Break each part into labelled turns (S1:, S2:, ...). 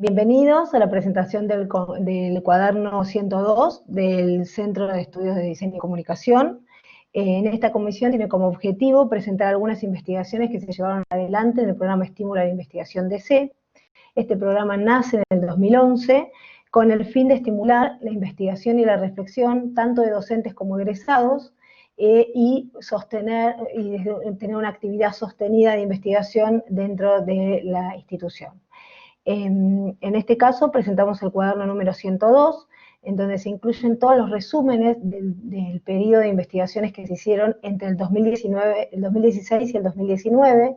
S1: Bienvenidos a la presentación del cuaderno 102 del Centro de Estudios de Diseño y Comunicación. En esta comisión tiene como objetivo presentar algunas investigaciones que se llevaron adelante en el programa Estímulo a la Investigación DC. Este programa nace en el 2011 con el fin de estimular la investigación y la reflexión tanto de docentes como egresados y tener una actividad sostenida de investigación dentro de la institución. En este caso presentamos el cuaderno número 102, en donde se incluyen todos los resúmenes del periodo de investigaciones que se hicieron entre el 2016 y el 2019,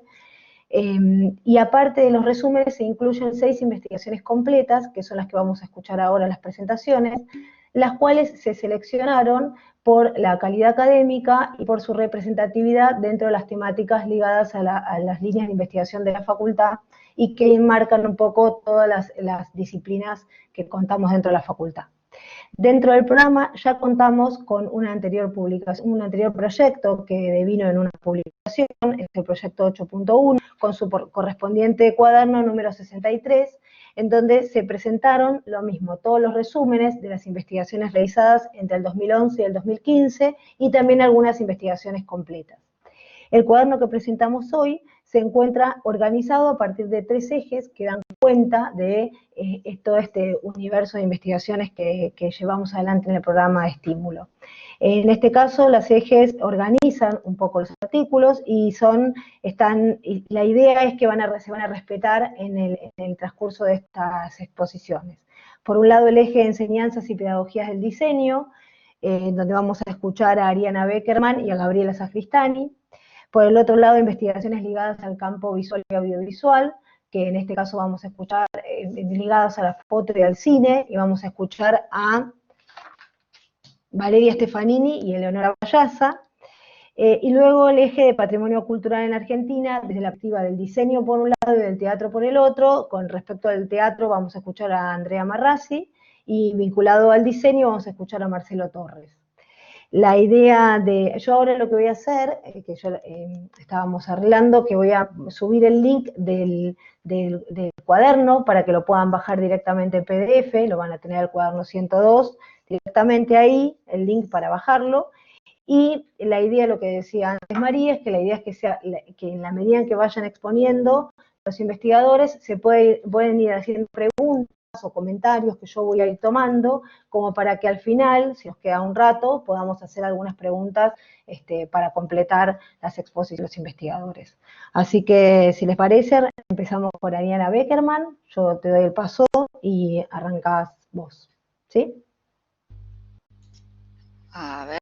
S1: y aparte de los resúmenes se incluyen 6 investigaciones completas, que son las que vamos a escuchar ahora en las presentaciones, las cuales se seleccionaron por la calidad académica y por su representatividad dentro de las temáticas ligadas a las líneas de investigación de la facultad y que enmarcan un poco todas las disciplinas que contamos dentro de la facultad. Dentro del programa ya contamos con un anterior proyecto que devino en una publicación, es el proyecto 8.1, con su correspondiente cuaderno número 63, en donde se presentaron lo mismo, todos los resúmenes de las investigaciones realizadas entre el 2011 y el 2015 y también algunas investigaciones completas. El cuaderno que presentamos hoy se encuentra organizado a partir de 3 ejes que dan cuenta de todo este universo de investigaciones que llevamos adelante en el programa de estímulo. En este caso, los ejes organizan un poco los artículos y la idea es que se van a respetar en el transcurso de estas exposiciones. Por un lado, el eje de enseñanzas y pedagogías del diseño, donde vamos a escuchar a Ariana Beckerman y a Gabriela Sacristani. Por el otro lado, investigaciones ligadas al campo visual y audiovisual, que en este caso vamos a escuchar ligadas a la foto y al cine, y vamos a escuchar a Valeria Stefanini y Eleonora Payaza. Y luego el eje de patrimonio cultural en Argentina, desde la perspectiva del diseño por un lado y del teatro por el otro. Con respecto al teatro vamos a escuchar a Andrea Marrazzi, y vinculado al diseño vamos a escuchar a Marcelo Torres. La idea yo ahora lo que voy a hacer, que estábamos arreglando, que voy a subir el link del cuaderno para que lo puedan bajar directamente en PDF, lo van a tener el cuaderno 102 directamente ahí, el link para bajarlo, y la idea, lo que decía antes María, es que la idea es que en la medida en que vayan exponiendo, los investigadores pueden ir haciendo preguntas o comentarios que yo voy a ir tomando, como para que al final, si nos queda un rato, podamos hacer algunas preguntas para completar las exposiciones de los investigadores. Así que, si les parece, empezamos por Ariana Beckerman, yo te doy el paso y arrancás vos, ¿sí?
S2: A ver.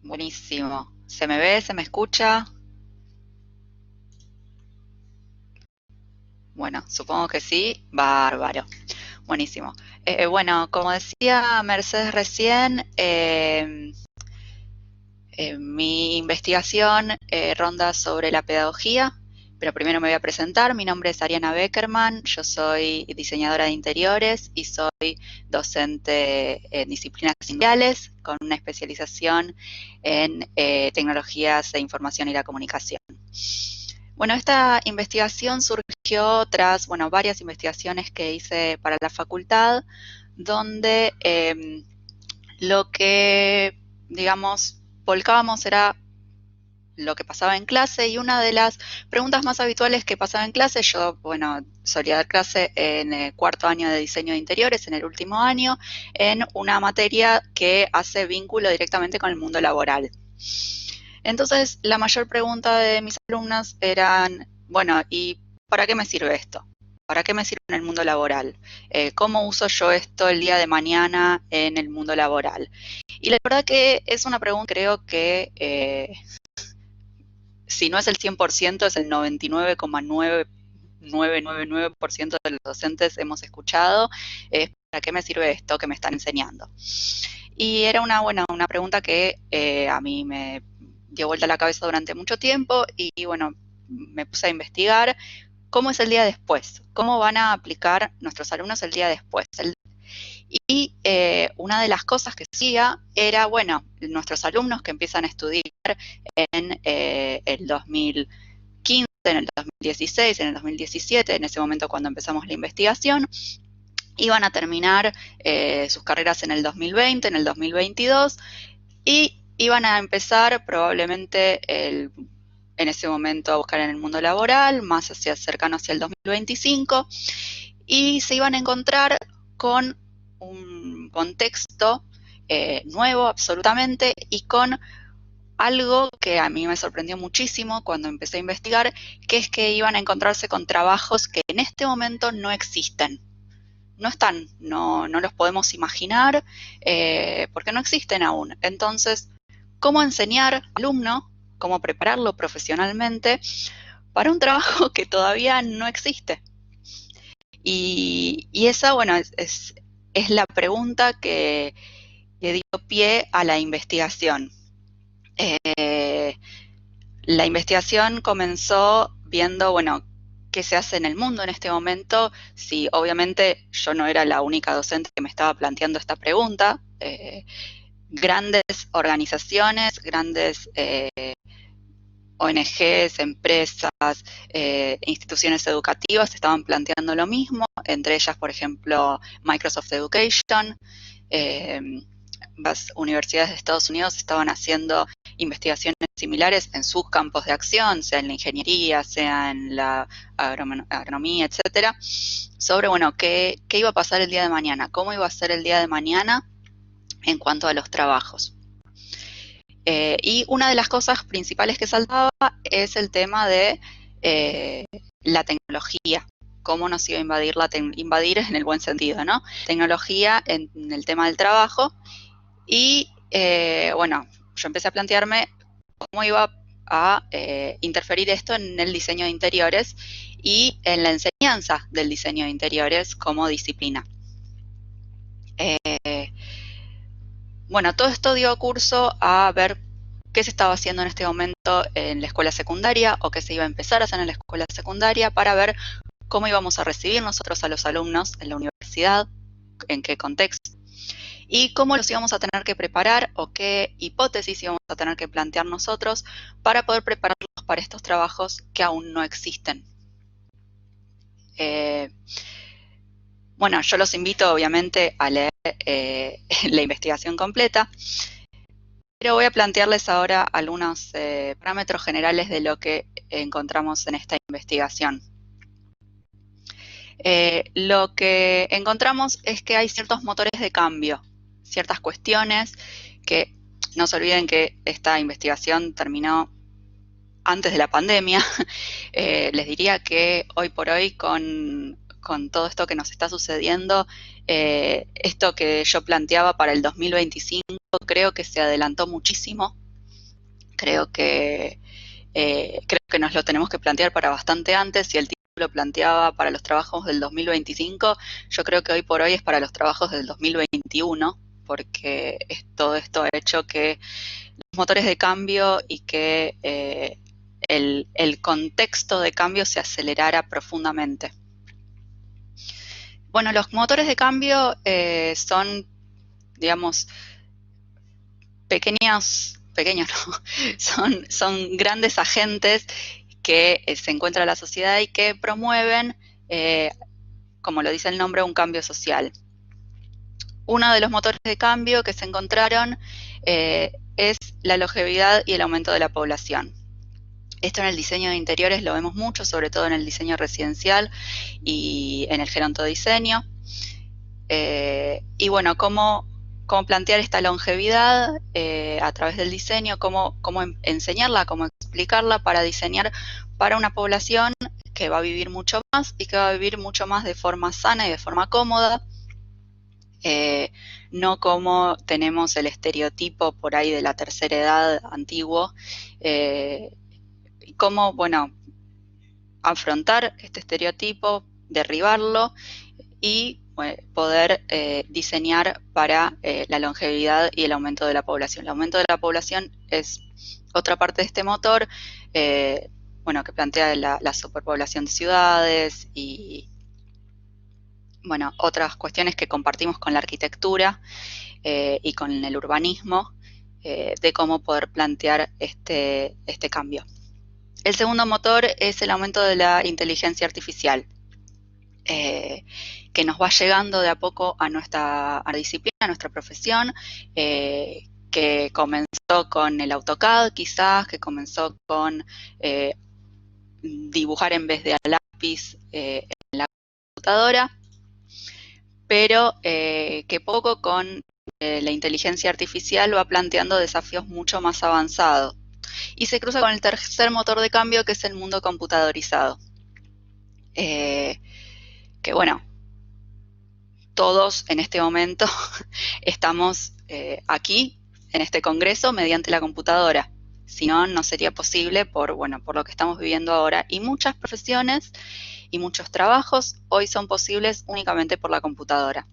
S2: Buenísimo. ¿Se me ve? ¿Se me escucha? Bueno, supongo que sí. Bárbaro. Buenísimo. Bueno, como decía Mercedes recién, mi investigación ronda sobre la pedagogía, pero primero me voy a presentar. Mi nombre es Ariana Beckerman, yo soy diseñadora de interiores y soy docente en disciplinas industriales con una especialización en tecnologías de información y la comunicación. Bueno, esta investigación surgió tras varias investigaciones que hice para la facultad, donde lo que, digamos, volcábamos era lo que pasaba en clase, y una de las preguntas más habituales que pasaba en clase, yo, solía dar clase en el 4º año de diseño de interiores, en el último año, en una materia que hace vínculo directamente con el mundo laboral. Entonces, la mayor pregunta de mis alumnas eran, ¿y para qué me sirve esto? ¿Para qué me sirve en el mundo laboral? ¿Cómo uso yo esto el día de mañana en el mundo laboral? Y la verdad que es una pregunta, creo que si no es el 100%, es el 99,9999% de los docentes hemos escuchado. ¿Para qué me sirve esto que me están enseñando? Y era una pregunta que a mí me dio vuelta a la cabeza durante mucho tiempo, y me puse a investigar cómo es el día después, cómo van a aplicar nuestros alumnos el día después. Y una de las cosas que hacía era, nuestros alumnos que empiezan a estudiar en el 2015, en el 2016, en el 2017, en ese momento cuando empezamos la investigación. Iban a terminar sus carreras en el 2020, en el 2022, y iban a empezar probablemente en ese momento a buscar en el mundo laboral, más cercano hacia el 2025, y se iban a encontrar con un contexto nuevo absolutamente, y con algo que a mí me sorprendió muchísimo cuando empecé a investigar, que es que iban a encontrarse con trabajos que en este momento no existen. No están, no los podemos imaginar porque no existen aún. Entonces, ¿cómo enseñar al alumno, cómo prepararlo profesionalmente para un trabajo que todavía no existe? Y esa, bueno, es la pregunta que dio pie a la investigación. La investigación comenzó viendo, bueno, qué se hace en el mundo en este momento. Si obviamente yo no era la única docente que me estaba planteando esta pregunta, grandes organizaciones, grandes ONGs, empresas, instituciones educativas estaban planteando lo mismo, entre ellas, por ejemplo, Microsoft Education. Las universidades de Estados Unidos estaban haciendo investigaciones similares en sus campos de acción, sea en la ingeniería, sea en la agronomía, etcétera, sobre, bueno, qué iba a pasar el día de mañana, cómo iba a ser el día de mañana en cuanto a los trabajos. Y una de las cosas principales que saltaba es el tema de la tecnología, cómo nos iba a invadir invadir en el buen sentido, ¿no? Tecnología en el tema del trabajo. Y bueno, yo empecé a plantearme cómo iba a interferir esto en el diseño de interiores y en la enseñanza del diseño de interiores como disciplina. Bueno, todo esto dio curso a ver qué se estaba haciendo en este momento en la escuela secundaria o qué se iba a empezar a hacer en la escuela secundaria para ver cómo íbamos a recibir nosotros a los alumnos en la universidad, en qué contexto, y cómo los íbamos a tener que preparar o qué hipótesis íbamos a tener que plantear nosotros para poder prepararlos para estos trabajos que aún no existen. Bueno, yo los invito obviamente a leer la investigación completa, pero voy a plantearles ahora algunos parámetros generales de lo que encontramos en esta investigación. Lo que encontramos es que hay ciertos motores de cambio, ciertas cuestiones que no se olviden que esta investigación terminó antes de la pandemia. Les diría que hoy por hoy con todo esto que nos está sucediendo, esto que yo planteaba para el 2025 creo que se adelantó muchísimo. Creo que nos lo tenemos que plantear para bastante antes. Si el título planteaba para los trabajos del 2025, yo creo que hoy por hoy es para los trabajos del 2021, porque todo esto ha hecho que los motores de cambio y que el contexto de cambio se acelerara profundamente. Bueno, los motores de cambio son, digamos, pequeños no, son grandes agentes que se encuentra en la sociedad y que promueven, como lo dice el nombre, un cambio social. Uno de los motores de cambio que se encontraron es la longevidad y el aumento de la población. Esto en el diseño de interiores lo vemos mucho, sobre todo en el diseño residencial y en el gerontodiseño. Y bueno, cómo plantear esta longevidad a través del diseño, cómo enseñarla, cómo explicarla para diseñar para una población que va a vivir mucho más y que va a vivir mucho más de forma sana y de forma cómoda. No como tenemos el estereotipo por ahí de la tercera edad antiguo, y cómo, bueno, afrontar este estereotipo, derribarlo y poder diseñar para la longevidad y el aumento de la población. El aumento de la población es otra parte de este motor, bueno, que plantea la superpoblación de ciudades y, bueno, otras cuestiones que compartimos con la arquitectura y con el urbanismo, de cómo poder plantear este cambio. El segundo motor es el aumento de la inteligencia artificial, que nos va llegando de a poco a nuestra disciplina, a nuestra profesión, que comenzó con el AutoCAD quizás, que comenzó con dibujar en vez de a lápiz en la computadora, pero que poco con la inteligencia artificial va planteando desafíos mucho más avanzados. Y se cruza con el tercer motor de cambio, que es el mundo computadorizado. Que bueno, todos en este momento estamos aquí, en este congreso, mediante la computadora. Si no, no sería posible por lo que estamos viviendo ahora. Y muchas profesiones y muchos trabajos hoy son posibles únicamente por la computadora.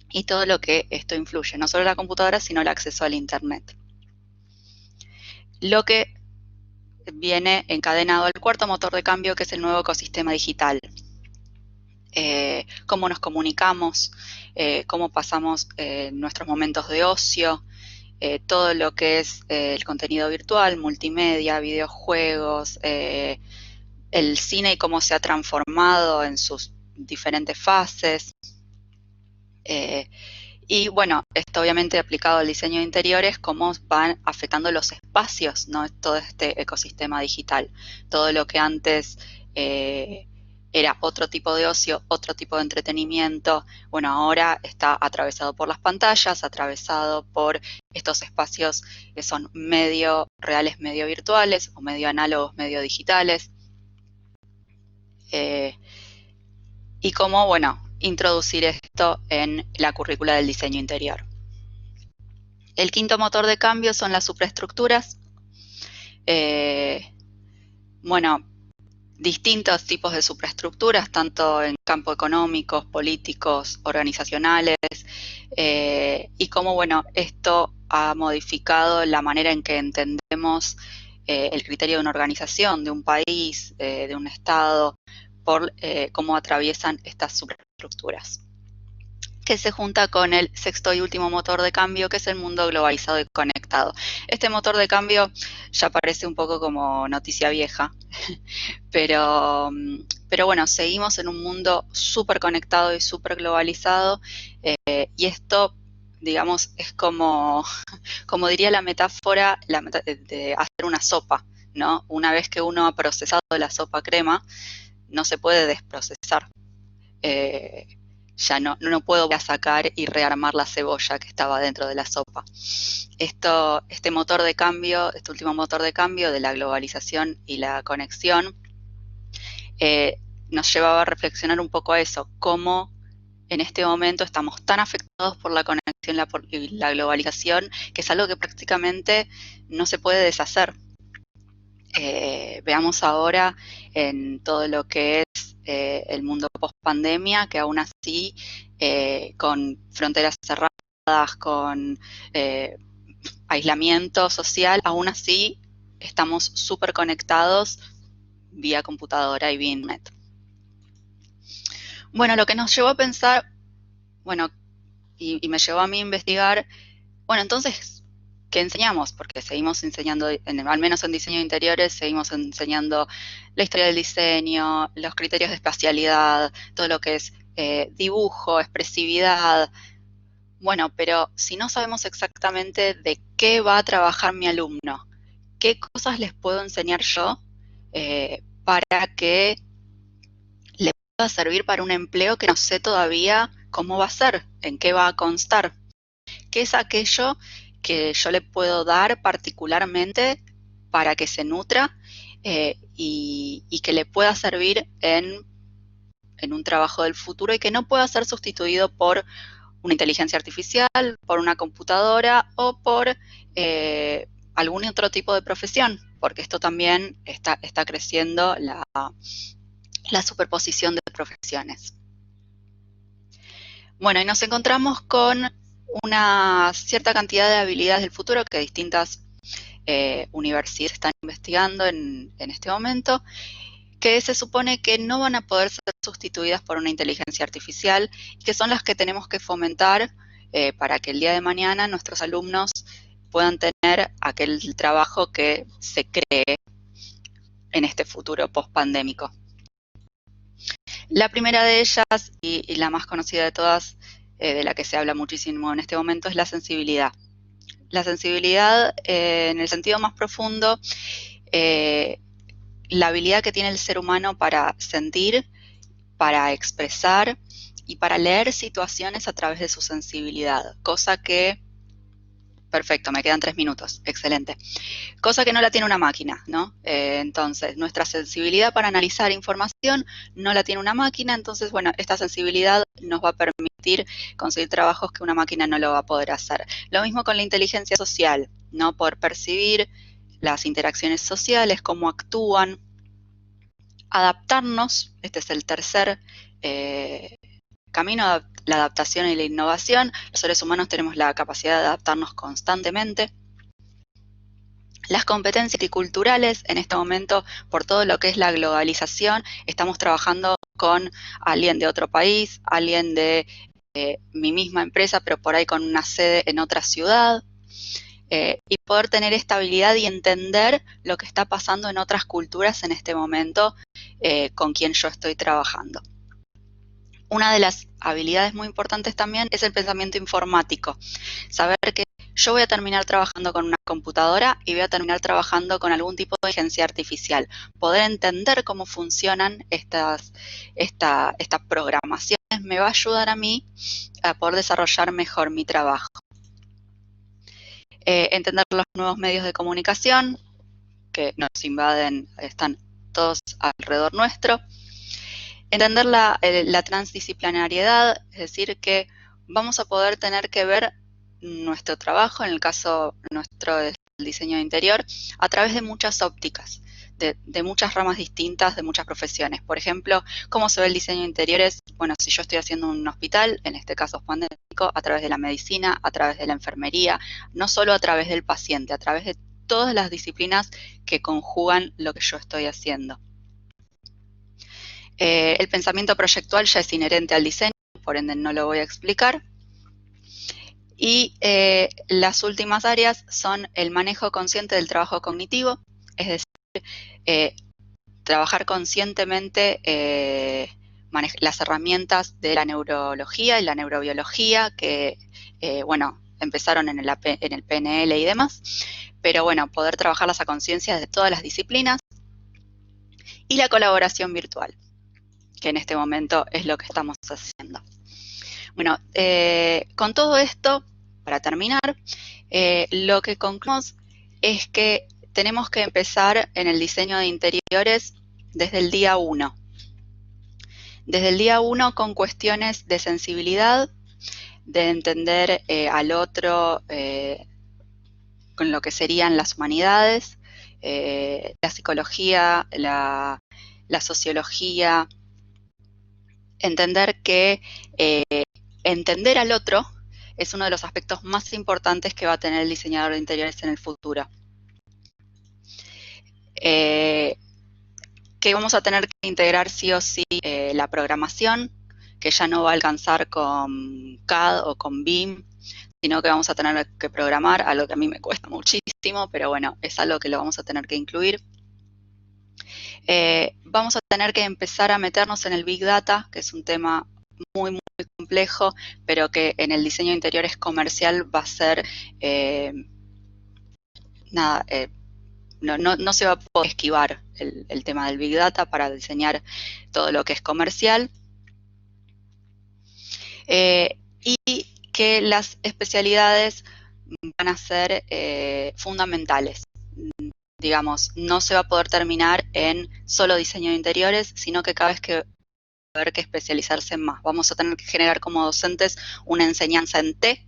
S2: Y todo lo que esto influye, no solo la computadora, sino el acceso al Internet. Lo que viene encadenado al cuarto motor de cambio, que es el nuevo ecosistema digital. Cómo nos comunicamos, cómo pasamos nuestros momentos de ocio, todo lo que es el contenido virtual, multimedia, videojuegos, el cine y cómo se ha transformado en sus diferentes fases. Y bueno, esto obviamente aplicado al diseño de interiores, cómo van afectando los espacios, ¿no? Todo este ecosistema digital. Todo lo que antes era otro tipo de ocio, otro tipo de entretenimiento, bueno, ahora está atravesado por las pantallas, atravesado por estos espacios que son medio reales, medio virtuales, o medio análogos, medio digitales. Y cómo, bueno, introducir esto en la currícula del diseño interior. El quinto motor de cambio son las superestructuras. Bueno, distintos tipos de superestructuras, tanto en campo económicos, políticos, organizacionales, y cómo, bueno, esto ha modificado la manera en que entendemos el criterio de una organización, de un país, de un Estado, por cómo atraviesan estas superestructuras, que se junta con el sexto y último motor de cambio, que es el mundo globalizado y conectado. Este motor de cambio ya parece un poco como noticia vieja, pero bueno, seguimos en un mundo súper conectado y súper globalizado, y esto, digamos, es como diría la metáfora de hacer una sopa, ¿no? Una vez que uno ha procesado la sopa crema, no se puede desprocesar. Ya no puedo sacar y rearmar la cebolla que estaba dentro de la sopa. Este motor de cambio, este último motor de cambio de la globalización y la conexión, nos llevaba a reflexionar un poco a eso, cómo en este momento estamos tan afectados por la conexión y la globalización, que es algo que prácticamente no se puede deshacer. Veamos ahora en todo lo que es el mundo post-pandemia, que aún así, con fronteras cerradas, con aislamiento social, aún así estamos súper conectados vía computadora y vía internet. Bueno, lo que nos llevó a pensar, bueno, y me llevó a mí a investigar, bueno, entonces, ¿qué enseñamos? Porque seguimos enseñando, al menos en diseño de interiores, seguimos enseñando la historia del diseño, los criterios de espacialidad, todo lo que es dibujo, expresividad. Bueno, pero si no sabemos exactamente de qué va a trabajar mi alumno, qué cosas les puedo enseñar yo para que le pueda servir para un empleo que no sé todavía cómo va a ser, en qué va a constar, qué es aquello que yo le puedo dar particularmente para que se nutra y que le pueda servir en un trabajo del futuro y que no pueda ser sustituido por una inteligencia artificial, por una computadora o por algún otro tipo de profesión, porque esto también está creciendo la superposición de profesiones. Bueno, y nos encontramos con una cierta cantidad de habilidades del futuro que distintas universidades están investigando en este momento, que se supone que no van a poder ser sustituidas por una inteligencia artificial y que son las que tenemos que fomentar para que el día de mañana nuestros alumnos puedan tener aquel trabajo que se cree en este futuro post-pandémico. La primera de ellas, y la más conocida de todas, de la que se habla muchísimo en este momento, es la sensibilidad. La sensibilidad, en el sentido más profundo, la habilidad que tiene el ser humano para sentir, para expresar y para leer situaciones a través de su sensibilidad, cosa que... Perfecto, me quedan 3 minutos, excelente. Cosa que no la tiene una máquina, ¿no? Entonces, nuestra sensibilidad para analizar información no la tiene una máquina, entonces, bueno, esta sensibilidad nos va a permitir conseguir trabajos que una máquina no lo va a poder hacer. Lo mismo con la inteligencia social, ¿no? Por percibir las interacciones sociales, cómo actúan, adaptarnos, este es el tercer camino, la adaptación y la innovación. Los seres humanos tenemos la capacidad de adaptarnos constantemente. Las competencias multiculturales, en este momento, por todo lo que es la globalización, estamos trabajando con alguien de otro país, alguien de mi misma empresa, pero por ahí con una sede en otra ciudad, y poder tener esta habilidad y entender lo que está pasando en otras culturas en este momento con quien yo estoy trabajando. Una de las habilidades muy importantes también es el pensamiento informático. Saber que yo voy a terminar trabajando con una computadora y voy a terminar trabajando con algún tipo de inteligencia artificial. Poder entender cómo funcionan estas programaciones me va a ayudar a mí a poder desarrollar mejor mi trabajo. Entender los nuevos medios de comunicación que nos invaden, están todos alrededor nuestro. Entender la transdisciplinariedad, es decir, que vamos a poder tener que ver nuestro trabajo, en el caso nuestro del diseño de interior, a través de muchas ópticas, de muchas ramas distintas, de muchas profesiones. Por ejemplo, cómo se ve el diseño de interiores, bueno, si yo estoy haciendo un hospital, en este caso pandémico, a través de la medicina, a través de la enfermería, no solo a través del paciente, a través de todas las disciplinas que conjugan lo que yo estoy haciendo. El pensamiento proyectual ya es inherente al diseño, por ende no lo voy a explicar. Y las últimas áreas son el manejo consciente del trabajo cognitivo, es decir, trabajar conscientemente las herramientas de la neurología y la neurobiología que, bueno, empezaron en el PNL y demás, pero bueno, poder trabajarlas a conciencia de todas las disciplinas. Y la colaboración virtual, que en este momento es lo que estamos haciendo. Bueno, con todo esto, para terminar, lo que concluimos es que tenemos que empezar en el diseño de interiores desde el día 1. Desde el día 1 con cuestiones de sensibilidad, de entender al otro con lo que serían las humanidades, la psicología, la sociología, entender que entender al otro es uno de los aspectos más importantes que va a tener el diseñador de interiores en el futuro. Que vamos a tener que integrar sí o sí la programación, que ya no va a alcanzar con CAD o con BIM, sino que vamos a tener que programar, algo que a mí me cuesta muchísimo, pero bueno, es algo que lo vamos a tener que incluir. Vamos a tener que empezar a meternos en el Big Data, que es un tema muy, muy complejo, pero que en el diseño de interiores comercial va a ser, no se va a poder esquivar el tema del Big Data para diseñar todo lo que es comercial. Y que las especialidades van a ser fundamentales. Digamos, no se va a poder terminar en solo diseño de interiores, sino que cada vez que va a haber que especializarse más. Vamos a tener que generar como docentes una enseñanza en T,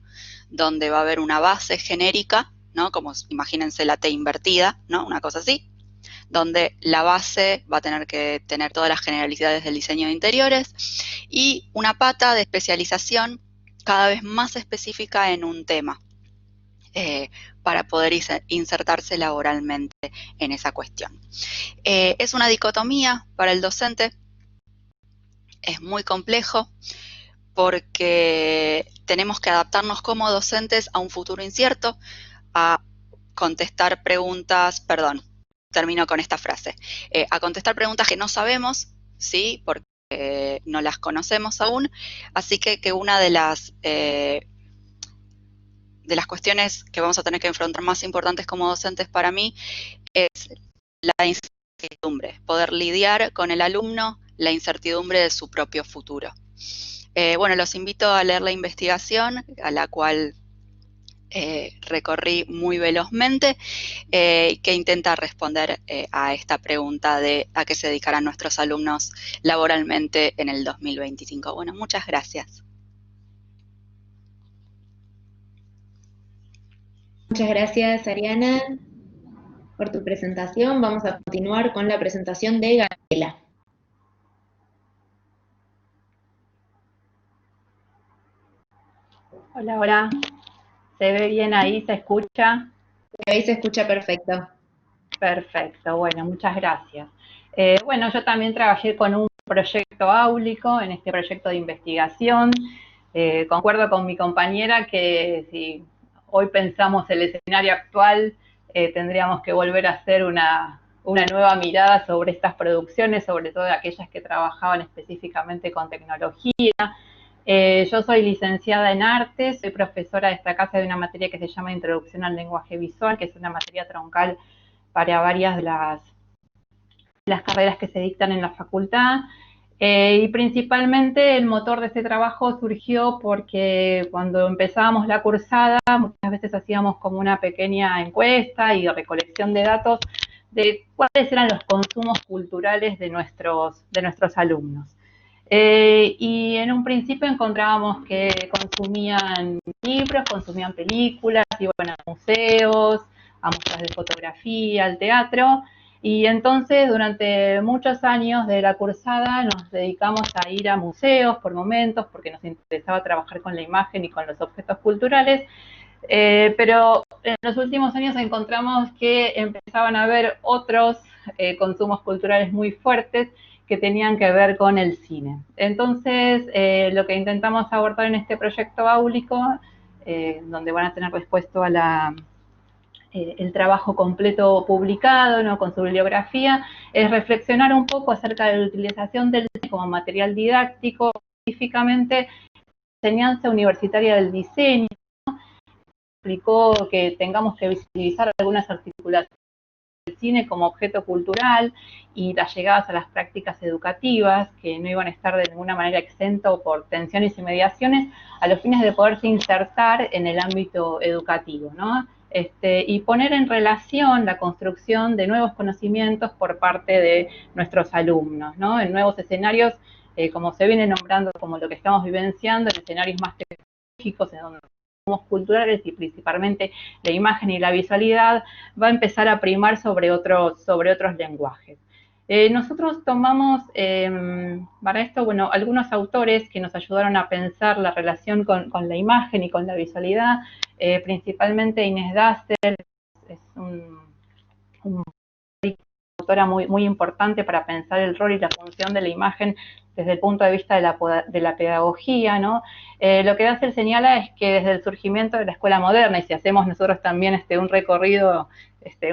S2: donde va a haber una base genérica, ¿no? Como imagínense la T invertida, ¿no? Una cosa así, donde la base va a tener que tener todas las generalidades del diseño de interiores y una pata de especialización cada vez más específica en un tema. Para poder insertarse laboralmente en esa cuestión. Es una dicotomía para el docente, es muy complejo porque tenemos que adaptarnos como docentes a un futuro incierto, a contestar preguntas, perdón, termino con esta frase. A contestar preguntas que no sabemos, ¿sí? Porque no las conocemos aún, así que una de las cuestiones que vamos a tener que enfrentar más importantes como docentes para mí es la incertidumbre, poder lidiar con el alumno la incertidumbre de su propio futuro. Bueno, los invito a leer la investigación, a la cual recorrí muy velozmente, que intenta responder a esta pregunta de a qué se dedicarán nuestros alumnos laboralmente en el 2025. Bueno, muchas gracias.
S3: Muchas gracias, Ariana, por tu presentación. Vamos a continuar con la presentación de Gabriela.
S4: Hola, hola. ¿Se ve bien ahí? ¿Se escucha?
S3: Ahí se escucha perfecto.
S4: Perfecto, bueno, muchas gracias. Bueno, yo también trabajé con un proyecto áulico en este proyecto de investigación. Concuerdo con mi compañera que si hoy pensamos el escenario actual, tendríamos que volver a hacer una nueva mirada sobre estas producciones, sobre todo aquellas que trabajaban específicamente con tecnología. Yo soy licenciada en artes, soy profesora de esta casa de una materia que se llama Introducción al Lenguaje Visual, que es una materia troncal para varias de las carreras que se dictan en la facultad. Y principalmente el motor de este trabajo surgió porque cuando empezábamos la cursada, muchas veces hacíamos como una pequeña encuesta y recolección de datos de cuáles eran los consumos culturales de nuestros alumnos. Y en un principio encontrábamos que consumían libros, consumían películas, iban a museos, a muestras de fotografía, al teatro, y entonces durante muchos años de la cursada nos dedicamos a ir a museos por momentos, porque nos interesaba trabajar con la imagen y con los objetos culturales, pero en los últimos años encontramos que empezaban a haber otros consumos culturales muy fuertes que tenían que ver con el cine. Entonces, lo que intentamos abordar en este proyecto áulico, donde van a tener respuesta a el trabajo completo publicado, ¿no?, con su bibliografía, es reflexionar un poco acerca de la utilización del cine como material didáctico, específicamente enseñanza universitaria del diseño. Explicó que tengamos que visibilizar algunas articulaciones del cine como objeto cultural y las llegadas a las prácticas educativas, que no iban a estar de ninguna manera exento por tensiones y mediaciones, a los fines de poderse insertar en el ámbito educativo, ¿no? Y poner en relación la construcción de nuevos conocimientos por parte de nuestros alumnos, ¿no? En nuevos escenarios, como se viene nombrando, como lo que estamos vivenciando, en escenarios más tecnológicos, en donde culturales y principalmente la imagen y la visualidad va a empezar a primar sobre otros lenguajes. Nosotros tomamos para esto, bueno, algunos autores que nos ayudaron a pensar la relación con la imagen y con la visualidad, principalmente Inés Dassel, es una autora muy importante para pensar el rol y la función de la imagen desde el punto de vista de la pedagogía, ¿no? Lo que Dassel señala es que desde el surgimiento de la escuela moderna, y si hacemos nosotros también un recorrido,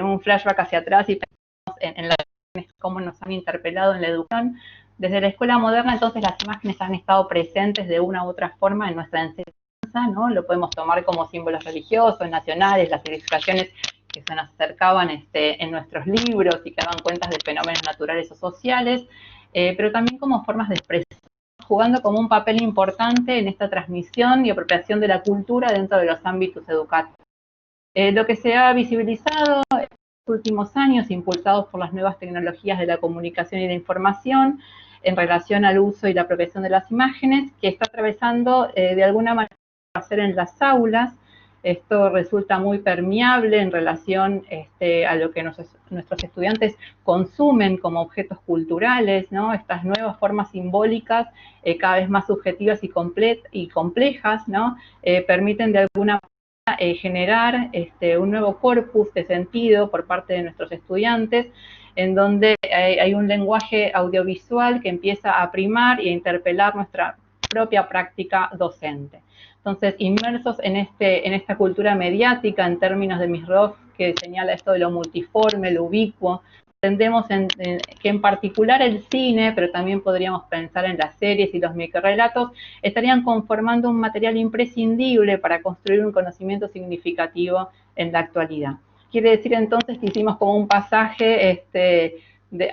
S4: un flashback hacia atrás y pensamos en las imágenes, cómo nos han interpelado en la educación, desde la escuela moderna entonces las imágenes han estado presentes de una u otra forma en nuestra enseñanza, ¿no? Lo podemos tomar como símbolos religiosos, nacionales, las ilustraciones que se nos acercaban en nuestros libros y que daban cuentas de fenómenos naturales o sociales, pero también como formas de expresión, jugando como un papel importante en esta transmisión y apropiación de la cultura dentro de los ámbitos educativos. Lo que se ha visibilizado en los últimos años, impulsados por las nuevas tecnologías de la comunicación y la información, en relación al uso y la apropiación de las imágenes, que está atravesando de alguna manera hacer en las aulas. Esto resulta muy permeable en relación a lo que nuestros estudiantes consumen como objetos culturales, ¿no? Estas nuevas formas simbólicas, cada vez más subjetivas y complejas, ¿no? Permiten de alguna manera generar un nuevo corpus de sentido por parte de nuestros estudiantes, en donde hay un lenguaje audiovisual que empieza a primar y a interpelar nuestra propia práctica docente. Entonces, inmersos en esta cultura mediática en términos de Misroff, que señala esto de lo multiforme, lo ubicuo. Entendemos que en particular el cine, pero también podríamos pensar en las series y los microrrelatos, estarían conformando un material imprescindible para construir un conocimiento significativo en la actualidad. Quiere decir entonces que hicimos como un pasaje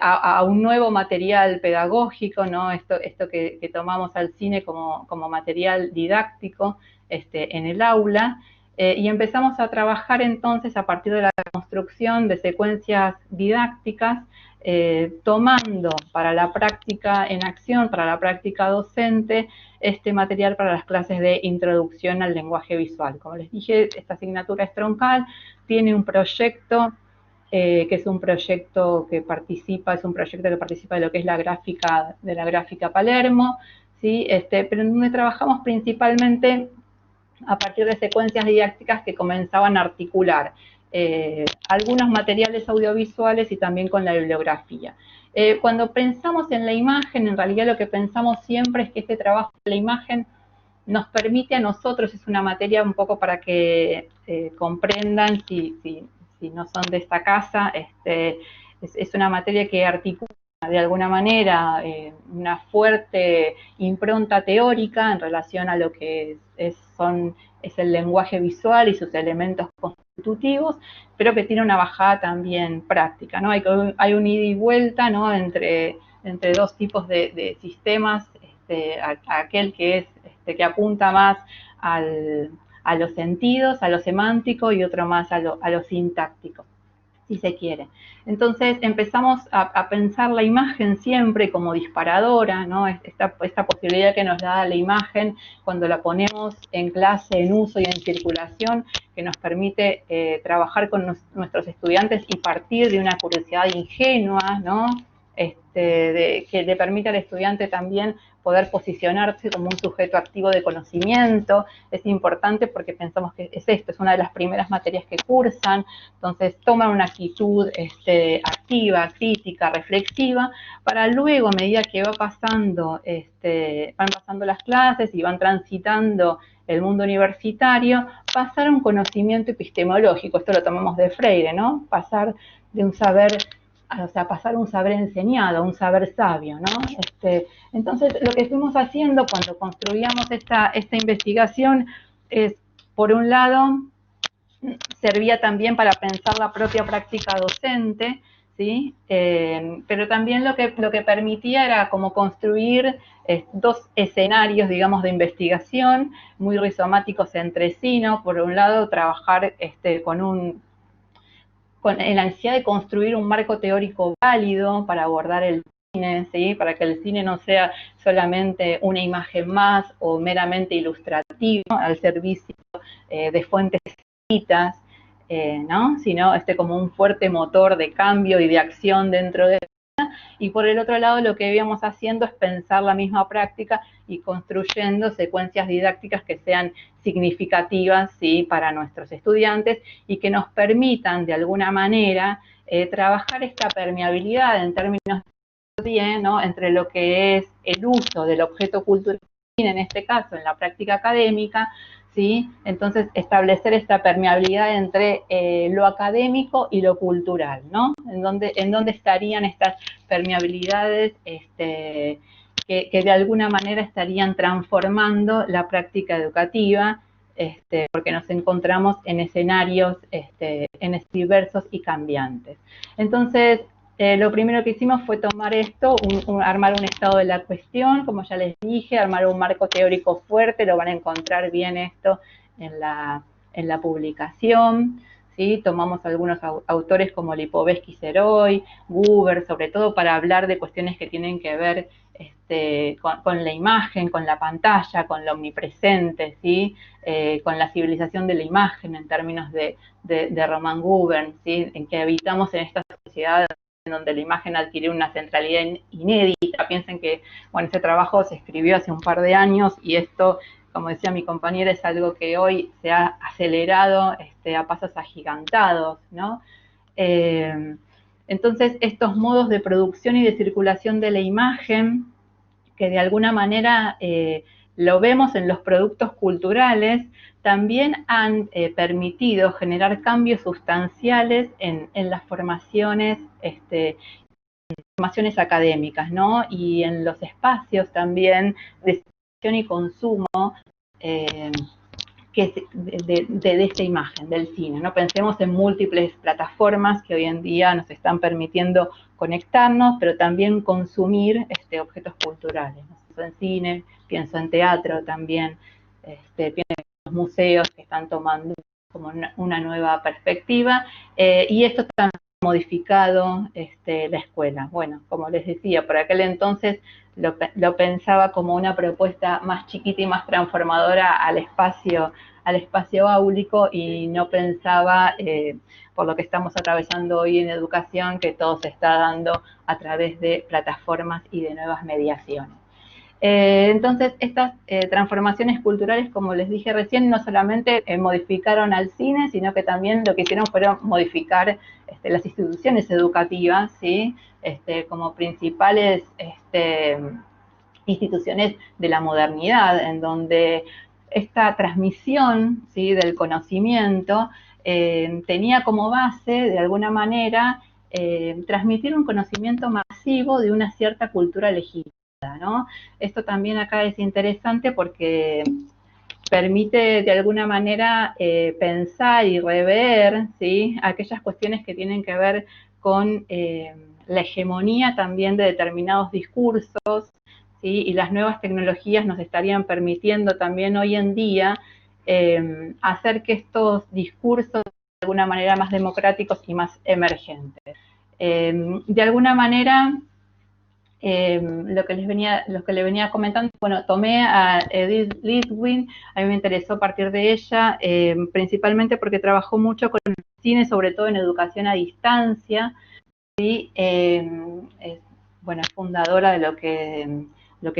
S4: a un nuevo material pedagógico, ¿no? Esto que tomamos al cine como material didáctico en el aula, y empezamos a trabajar entonces a partir de la construcción de secuencias didácticas, tomando para la práctica en acción, para la práctica docente, este material para las clases de introducción al lenguaje visual. Como les dije, esta asignatura es troncal, tiene un proyecto que es un proyecto que participa de lo que es la gráfica Palermo, ¿sí? Pero en donde trabajamos principalmente a partir de secuencias didácticas que comenzaban a articular algunos materiales audiovisuales y también con la bibliografía. Cuando pensamos en la imagen, en realidad lo que pensamos siempre es que este trabajo de la imagen nos permite a nosotros, es una materia un poco para que comprendan si no son de esta casa, es una materia que articula de alguna manera una fuerte impronta teórica en relación a lo que es el lenguaje visual y sus elementos constitutivos, pero que tiene una bajada también práctica, ¿no? Hay un ida y vuelta, ¿no? entre dos tipos de sistemas, aquel que es que apunta más a los sentidos, a lo semántico, y otro más a lo sintáctico, si se quiere. Entonces empezamos a pensar la imagen siempre como disparadora, ¿no? Esta posibilidad que nos da la imagen cuando la ponemos en clase, en uso y en circulación, que nos permite trabajar con nuestros estudiantes y partir de una curiosidad ingenua, ¿no? Que le permite al estudiante también poder posicionarse como un sujeto activo de conocimiento. Es importante porque pensamos que es una de las primeras materias que cursan, entonces toman una actitud activa, crítica, reflexiva, para luego, a medida que van pasando las clases y van transitando el mundo universitario, pasar a un conocimiento epistemológico. Esto lo tomamos de Freire, ¿no? Pasar de un saber, pasar a un saber enseñado, a un saber sabio, ¿no? Entonces, lo que fuimos haciendo cuando construíamos esta investigación es, por un lado, servía también para pensar la propia práctica docente, ¿sí? Pero también lo que permitía era como construir dos escenarios, digamos, de investigación muy rizomáticos entre sí, ¿no? Por un lado, trabajar en la necesidad de construir un marco teórico válido para abordar el cine, ¿sí? Para que el cine no sea solamente una imagen más o meramente ilustrativa, ¿no? Al servicio de fuentes escritas, ¿no? Sino como un fuerte motor de cambio y de acción dentro de ella. Y por el otro lado, lo que íbamos haciendo es pensar la misma práctica y construyendo secuencias didácticas que sean significativas, ¿sí? Para nuestros estudiantes y que nos permitan de alguna manera trabajar esta permeabilidad en términos de, ¿no? Entre lo que es el uso del objeto cultural, en este caso en la práctica académica, ¿sí? Entonces establecer esta permeabilidad entre lo académico y lo cultural, ¿no? En dónde estarían estas permeabilidades que de alguna manera estarían transformando la práctica educativa, porque nos encontramos en escenarios diversos y cambiantes. Entonces, lo primero que hicimos fue tomar esto, armar un estado de la cuestión, como ya les dije, armar un marco teórico fuerte, lo van a encontrar bien esto en la publicación, ¿sí? Tomamos algunos autores como Lipovetsky, Seroy, Guber, sobre todo para hablar de cuestiones que tienen que ver con la imagen, con la pantalla, con lo omnipresente, ¿sí? Con la civilización de la imagen en términos de Roman Guber, ¿sí? En que habitamos en esta sociedad en donde la imagen adquirió una centralidad inédita. Piensen que, bueno, ese trabajo se escribió hace un par de años y esto, como decía mi compañera, es algo que hoy se ha acelerado a pasos agigantados, ¿no? Entonces, estos modos de producción y de circulación de la imagen, que de alguna manera lo vemos en los productos culturales, también han permitido generar cambios sustanciales en las formaciones, formaciones académicas, ¿no? Y en los espacios también de expresión y consumo de esta imagen, del cine, ¿no? Pensemos en múltiples plataformas que hoy en día nos están permitiendo conectarnos, pero también consumir objetos culturales. ¿No? Pienso en cine, pienso en teatro también, pienso en los museos que están tomando como una nueva perspectiva, y esto también ha modificado la escuela. Bueno, como les decía, por aquel entonces lo pensaba como una propuesta más chiquita y más transformadora al espacio áulico, y no pensaba, por lo que estamos atravesando hoy en educación, que todo se está dando a través de plataformas y de nuevas mediaciones. Entonces, estas transformaciones culturales, como les dije recién, no solamente modificaron al cine, sino que también lo que hicieron fueron modificar las instituciones educativas, ¿sí? Como principales instituciones de la modernidad, en donde esta transmisión, ¿sí?, del conocimiento tenía como base, de alguna manera, transmitir un conocimiento masivo de una cierta cultura elegida, ¿no? Esto también acá es interesante porque permite de alguna manera pensar y rever, ¿sí?, aquellas cuestiones que tienen que ver con la hegemonía también de determinados discursos, ¿sí? Y las nuevas tecnologías nos estarían permitiendo también hoy en día hacer que estos discursos de alguna manera más democráticos y más emergentes. De alguna manera, lo que les venía comentando, bueno, tomé a Edith Lidwin, a mí me interesó partir de ella, principalmente porque trabajó mucho con el cine, sobre todo en educación a distancia, y bueno, es fundadora de lo que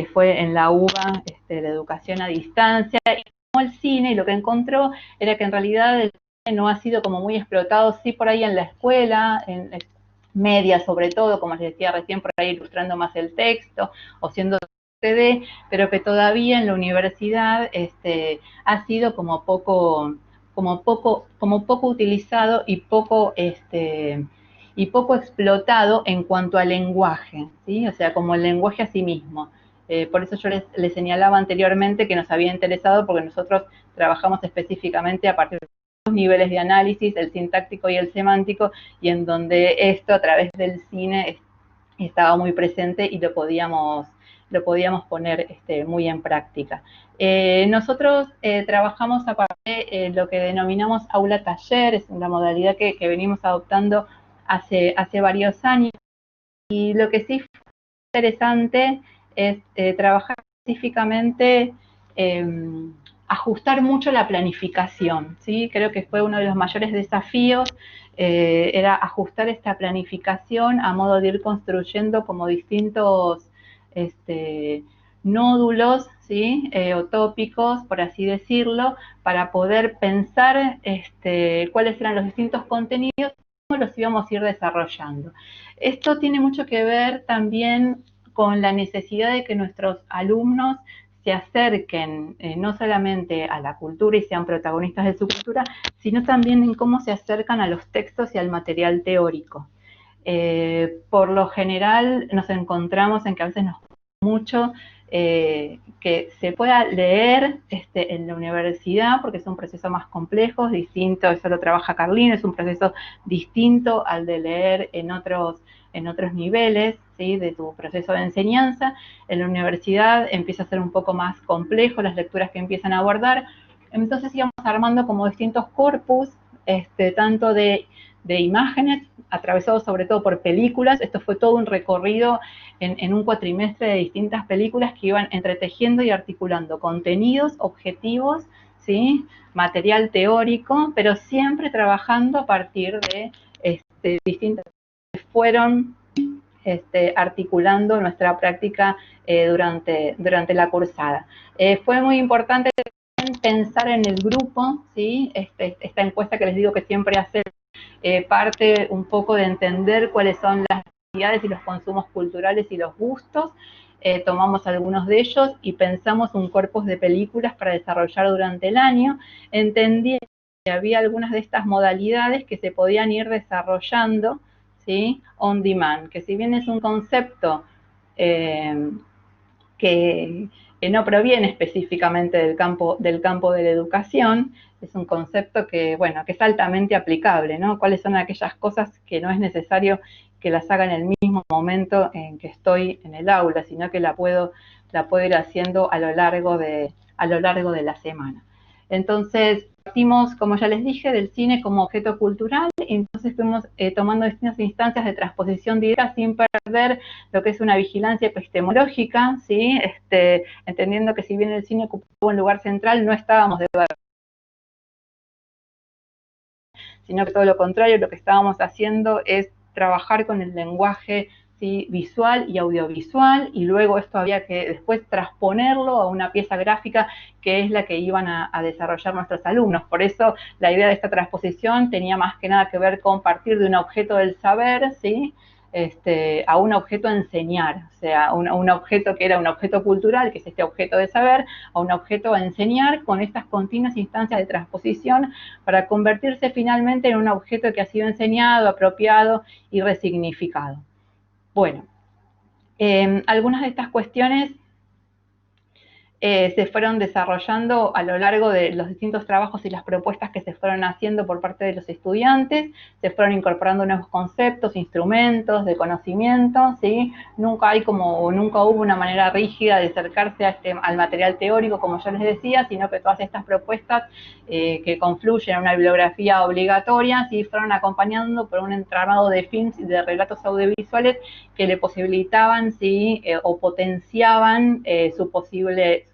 S4: fue en la UBA la educación a distancia, y como el cine, y lo que encontró era que en realidad el cine no ha sido como muy explotado, sí por ahí en la escuela, en media sobre todo, como les decía recién, por ahí ilustrando más el texto o siendo CD, pero que todavía en la universidad ha sido como poco utilizado y poco explotado en cuanto al lenguaje, ¿sí? O sea, como el lenguaje a sí mismo. Por eso yo les señalaba anteriormente que nos había interesado, porque nosotros trabajamos específicamente a partir de dos niveles de análisis, el sintáctico y el semántico, y en donde esto a través del cine estaba muy presente y lo podíamos poner muy en práctica. Nosotros trabajamos a partir de lo que denominamos aula taller, es una modalidad que venimos adoptando hace varios años, y lo que sí fue interesante es trabajar específicamente, ajustar mucho la planificación, ¿sí? Creo que fue uno de los mayores desafíos, era ajustar esta planificación a modo de ir construyendo como distintos nódulos, ¿sí? O tópicos, por así decirlo, para poder pensar cuáles eran los distintos contenidos, cómo los íbamos a ir desarrollando. Esto tiene mucho que ver también con la necesidad de que nuestros alumnos se acerquen no solamente a la cultura y sean protagonistas de su cultura, sino también en cómo se acercan a los textos y al material teórico. Por lo general nos encontramos en que a veces nos cuesta mucho que se pueda leer en la universidad, porque es un proceso más complejo, distinto, eso lo trabaja Carlino, es un proceso distinto al de leer en otros niveles, ¿sí?, de tu proceso de enseñanza. En la universidad empieza a ser un poco más complejo las lecturas que empiezan a abordar, entonces íbamos armando como distintos corpus, tanto de imágenes, atravesados sobre todo por películas. Esto fue todo un recorrido en un cuatrimestre de distintas películas que iban entretejiendo y articulando contenidos, objetivos, ¿sí?, material teórico, pero siempre trabajando a partir de distintas que fueron articulando nuestra práctica durante la cursada. Fue muy importante pensar en el grupo, ¿sí? Esta encuesta que les digo que siempre hace parte un poco de entender cuáles son las actividades y los consumos culturales y los gustos, tomamos algunos de ellos y pensamos un corpus de películas para desarrollar durante el año, entendiendo que había algunas de estas modalidades que se podían ir desarrollando, ¿sí?, on demand, que si bien es un concepto que no proviene específicamente del campo de la educación, es un concepto que, bueno, que es altamente aplicable, ¿no? ¿Cuáles son aquellas cosas que no es necesario que las haga en el mismo momento en que estoy en el aula, sino que la puedo ir haciendo a lo largo de la semana? Entonces, partimos, como ya les dije, del cine como objeto cultural, y entonces fuimos tomando distintas instancias de transposición de ideas sin perder lo que es una vigilancia epistemológica, ¿sí? Entendiendo que si bien el cine ocupaba un lugar central, no estábamos de verdad, sino que todo lo contrario, lo que estábamos haciendo es trabajar con el lenguaje, ¿sí?, visual y audiovisual, y luego esto había que después transponerlo a una pieza gráfica que es la que iban a desarrollar nuestros alumnos. Por eso la idea de esta transposición tenía más que nada que ver con partir de un objeto del saber, ¿sí?, a un objeto a enseñar, o sea, un objeto que era un objeto cultural, que es este objeto de saber, a un objeto a enseñar con estas continuas instancias de transposición para convertirse finalmente en un objeto que ha sido enseñado, apropiado y resignificado. Bueno, algunas de estas cuestiones se fueron desarrollando a lo largo de los distintos trabajos y las propuestas que se fueron haciendo por parte de los estudiantes, se fueron incorporando nuevos conceptos, instrumentos de conocimiento, ¿sí? Nunca hubo una manera rígida de acercarse al material teórico, como yo les decía, sino que todas estas propuestas que confluyen en una bibliografía obligatoria, ¿sí?, fueron acompañando por un entramado de films y de relatos audiovisuales que le posibilitaban, ¿sí?, o potenciaban su posible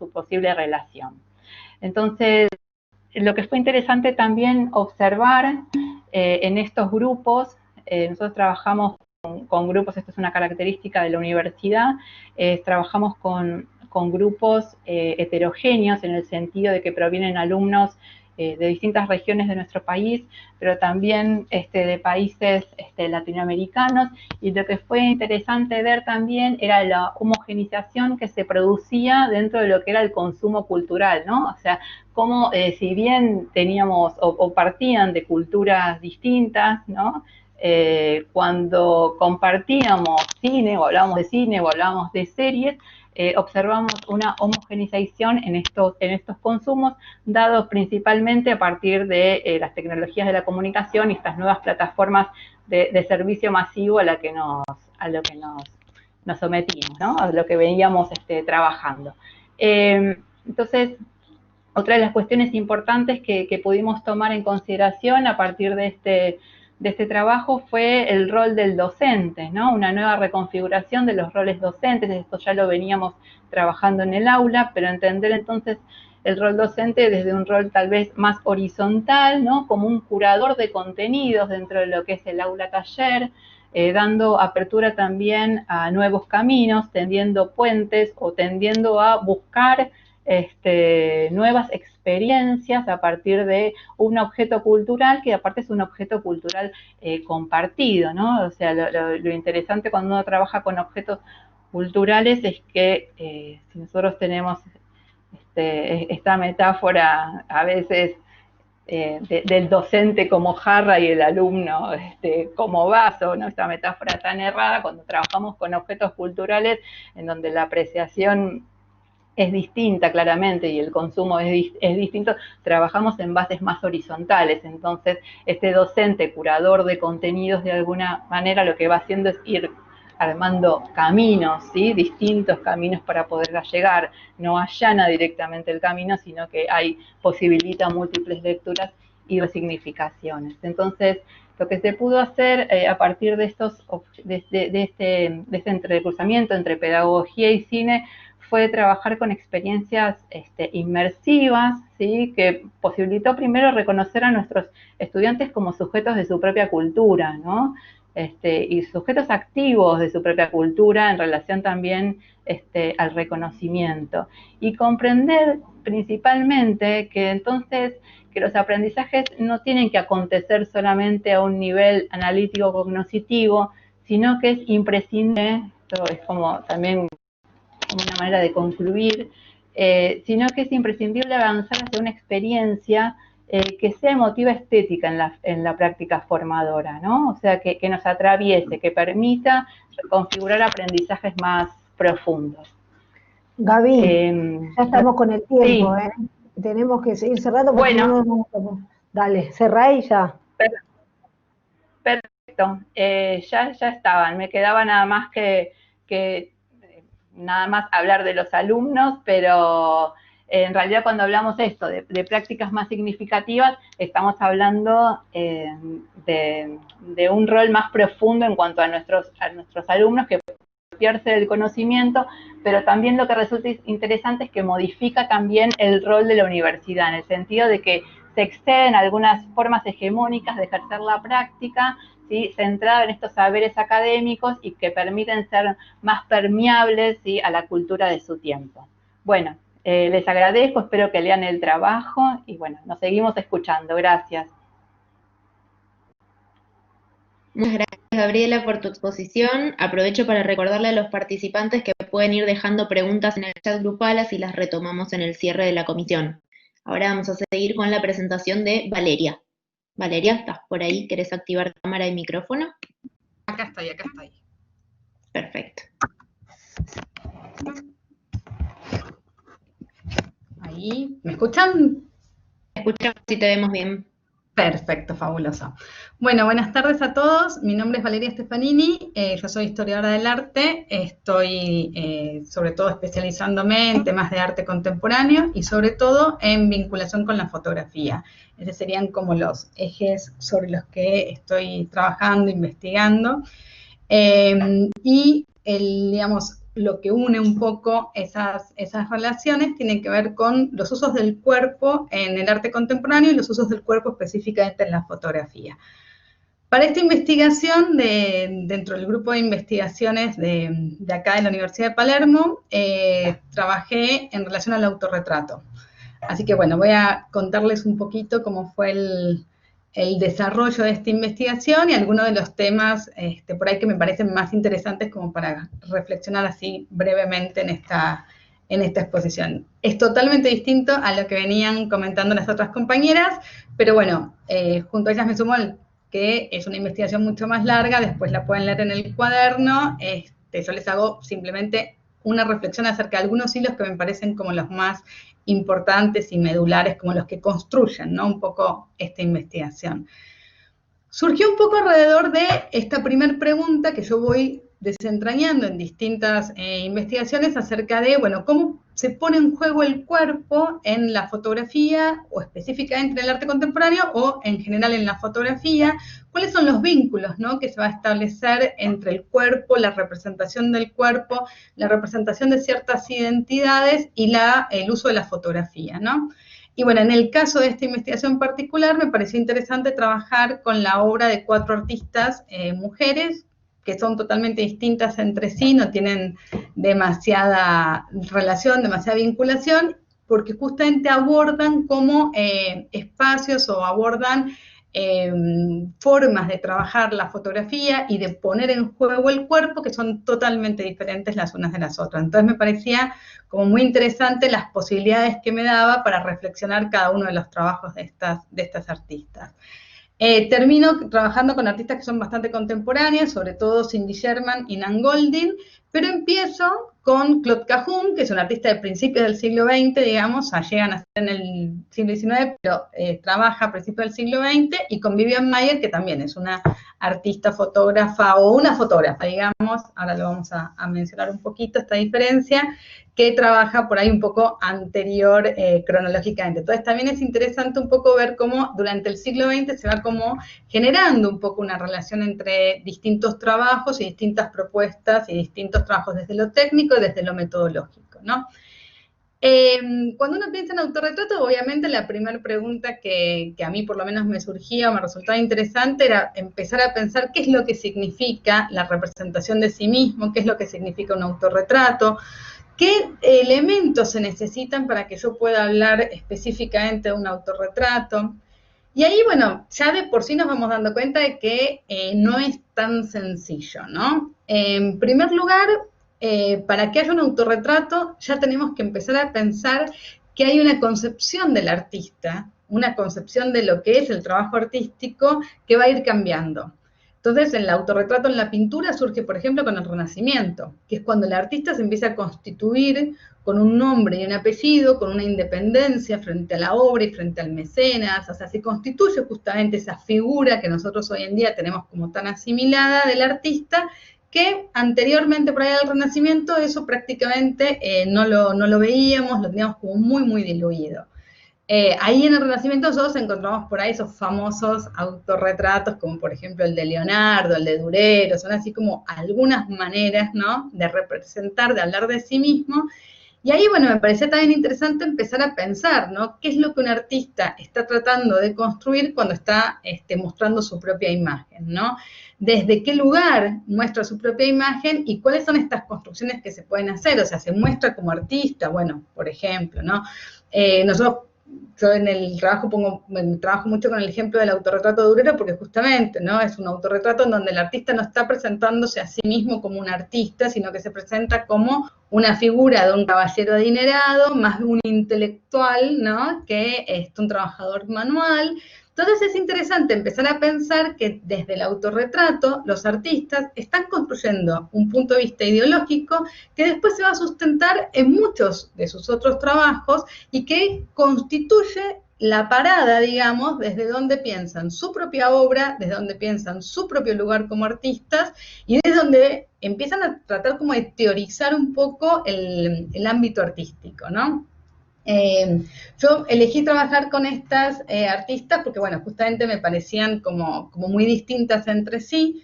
S4: relación. Entonces, lo que fue interesante también observar en estos grupos, nosotros trabajamos con grupos, esto es una característica de la universidad, trabajamos con grupos heterogéneos en el sentido de que provienen alumnos de distintas regiones de nuestro país, pero también de países latinoamericanos, y lo que fue interesante ver también era la homogenización que se producía dentro de lo que era el consumo cultural, ¿no? O sea, cómo si bien teníamos o partían de culturas distintas, ¿no?, cuando compartíamos cine o hablábamos de cine o hablábamos de series, observamos una homogenización en estos consumos, dados principalmente a partir de las tecnologías de la comunicación y estas nuevas plataformas de servicio masivo a lo que nos sometimos, ¿no?, a lo que veníamos trabajando. Entonces, otra de las cuestiones importantes que pudimos tomar en consideración a partir de este trabajo fue el rol del docente, ¿no?, una nueva reconfiguración de los roles docentes. Esto ya lo veníamos trabajando en el aula, pero entender entonces el rol docente desde un rol tal vez más horizontal, ¿no?, como un curador de contenidos dentro de lo que es el aula taller, dando apertura también a nuevos caminos, tendiendo puentes o tendiendo a buscar nuevas experiencias a partir de un objeto cultural que aparte es un objeto cultural compartido, ¿no? O sea, lo interesante cuando uno trabaja con objetos culturales es que si nosotros tenemos esta metáfora a veces del docente como jarra y el alumno como vaso, ¿no?, esta metáfora tan errada, cuando trabajamos con objetos culturales en donde la apreciación es distinta claramente y el consumo es distinto, trabajamos en bases más horizontales. Entonces, este docente curador de contenidos de alguna manera lo que va haciendo es ir armando caminos, ¿sí?, distintos caminos para poder llegar. No allana directamente el camino, sino que posibilita múltiples lecturas y resignificaciones. Entonces, lo que se pudo hacer a partir de este entrecruzamiento entre pedagogía y cine fue trabajar con experiencias inmersivas, ¿sí?, que posibilitó primero reconocer a nuestros estudiantes como sujetos de su propia cultura, ¿no?, y sujetos activos de su propia cultura en relación también al reconocimiento. Y comprender principalmente que entonces que los aprendizajes no tienen que acontecer solamente a un nivel analítico-cognitivo, sino que es imprescindible, esto es como también como una manera de concluir, sino que es imprescindible avanzar hacia una experiencia que sea emotiva estética en la práctica formadora, ¿no? O sea, que nos atraviese, que permita configurar aprendizajes más profundos.
S1: Gaby, ya estamos con el tiempo,
S4: sí.
S1: Tenemos que seguir cerrando porque
S4: bueno,
S1: no nos vamos a... Dale, cerrá y ya.
S4: Perfecto, ya estaban, me quedaba nada más que nada más hablar de los alumnos, pero en realidad cuando hablamos esto de prácticas más significativas, estamos hablando de un rol más profundo en cuanto a nuestros alumnos, que apropiarse del conocimiento, pero también lo que resulta interesante es que modifica también el rol de la universidad, en el sentido de que se exceden algunas formas hegemónicas de ejercer la práctica, ¿sí? Centrada en estos saberes académicos y que permiten ser más permeables, ¿sí? A la cultura de su tiempo. Bueno, les agradezco, espero que lean el trabajo y bueno, nos seguimos escuchando. Gracias.
S3: Muchas gracias, Gabriela, por tu exposición. Aprovecho para recordarle a los participantes que pueden ir dejando preguntas en el chat grupal, así las retomamos en el cierre de la comisión. Ahora vamos a seguir con la presentación de Valeria. Valeria, ¿estás por ahí? ¿Querés activar cámara y micrófono?
S5: Acá estoy.
S3: Perfecto.
S5: Ahí, ¿me escuchan?
S3: Escuchamos si te vemos bien.
S5: Perfecto, fabuloso. Bueno, buenas tardes a todos. Mi nombre es Valeria Stefanini, yo soy historiadora del arte, estoy sobre todo especializándome en temas de arte contemporáneo y sobre todo en vinculación con la fotografía. Esos serían como los ejes sobre los que estoy trabajando, investigando. Y digamos, lo que une un poco esas relaciones tiene que ver con los usos del cuerpo en el arte contemporáneo y los usos del cuerpo específicamente en la fotografía. Para esta investigación, dentro del grupo de investigaciones de acá de la Universidad de Palermo, trabajé en relación al autorretrato. Así que bueno, voy a contarles un poquito cómo fue el desarrollo de esta investigación y algunos de los temas por ahí que me parecen más interesantes como para reflexionar así brevemente en esta exposición. Es totalmente distinto a lo que venían comentando las otras compañeras, pero bueno, junto a ellas me sumo que es una investigación mucho más larga, después la pueden leer en el cuaderno, yo les hago simplemente una reflexión acerca de algunos hilos que me parecen como los más importantes y medulares, como los que construyen, ¿no? Un poco esta investigación. Surgió un poco alrededor de esta primera pregunta que yo voy desentrañando en distintas investigaciones acerca de, bueno, cómo se pone en juego el cuerpo en la fotografía, o específicamente en el arte contemporáneo, o en general en la fotografía, cuáles son los vínculos, ¿no?, que se va a establecer entre el cuerpo, la representación del cuerpo, la representación de ciertas identidades y el uso de la fotografía, ¿no? Y bueno, en el caso de esta investigación particular me pareció interesante trabajar con la obra de 4 artistas mujeres, que son totalmente distintas entre sí, no tienen demasiada relación, demasiada vinculación, porque justamente abordan como espacios o abordan formas de trabajar la fotografía y de poner en juego el cuerpo que son totalmente diferentes las unas de las otras. Entonces me parecía como muy interesante las posibilidades que me daba para reflexionar cada uno de los trabajos de estas artistas. Termino trabajando con artistas que son bastante contemporáneas, sobre todo Cindy Sherman y Nan Goldin, pero empiezo con Claude Cahun, que es un artista de principios del siglo XX, digamos, llegan a ser en el siglo XIX, pero trabaja a principios del siglo XX, y con Vivian Maier, que también es una artista fotógrafa, o una fotógrafa, digamos, ahora lo vamos a mencionar un poquito, esta diferencia, que trabaja por ahí un poco anterior cronológicamente. Entonces también es interesante un poco ver cómo durante el siglo XX se va como generando un poco una relación entre distintos trabajos y distintas propuestas y distintos trabajos desde lo técnico y desde lo metodológico, ¿no? Cuando uno piensa en autorretrato, obviamente la primera pregunta que a mí por lo menos me surgía o me resultaba interesante era empezar a pensar qué es lo que significa la representación de sí mismo, qué es lo que significa un autorretrato, qué elementos se necesitan para que yo pueda hablar específicamente de un autorretrato. Y ahí, bueno, ya de por sí nos vamos dando cuenta de que no es tan sencillo, ¿no? En primer lugar, para que haya un autorretrato ya tenemos que empezar a pensar que hay una concepción del artista, una concepción de lo que es el trabajo artístico que va a ir cambiando. Entonces, el autorretrato en la pintura surge, por ejemplo, con el Renacimiento, que es cuando el artista se empieza a constituir con un nombre y un apellido, con una independencia frente a la obra y frente al mecenas, o sea, se constituye justamente esa figura que nosotros hoy en día tenemos como tan asimilada del artista, que anteriormente, por ahí al Renacimiento, eso prácticamente no lo veíamos, lo teníamos como muy, muy diluido. Ahí en el Renacimiento nosotros encontramos por ahí esos famosos autorretratos, como por ejemplo el de Leonardo, el de Durero, son así como algunas maneras, ¿no?, de representar, de hablar de sí mismo. Y ahí, bueno, me parecía también interesante empezar a pensar, ¿no?, qué es lo que un artista está tratando de construir cuando está mostrando su propia imagen, ¿no? Desde qué lugar muestra su propia imagen y cuáles son estas construcciones que se pueden hacer. O sea, se muestra como artista, bueno, por ejemplo, ¿no? Yo en el trabajo trabajo mucho con el ejemplo del autorretrato de Durero porque justamente, ¿no?, es un autorretrato en donde el artista no está presentándose a sí mismo como un artista, sino que se presenta como una figura de un caballero adinerado, más un intelectual, ¿no?, que un trabajador manual. Entonces es interesante empezar a pensar que desde el autorretrato los artistas están construyendo un punto de vista ideológico que después se va a sustentar en muchos de sus otros trabajos y que constituye la parada, digamos, desde donde piensan su propia obra, desde donde piensan su propio lugar como artistas y desde donde empiezan a tratar como de teorizar un poco el ámbito artístico, ¿no? Yo elegí trabajar con estas artistas porque, bueno, justamente me parecían como muy distintas entre sí.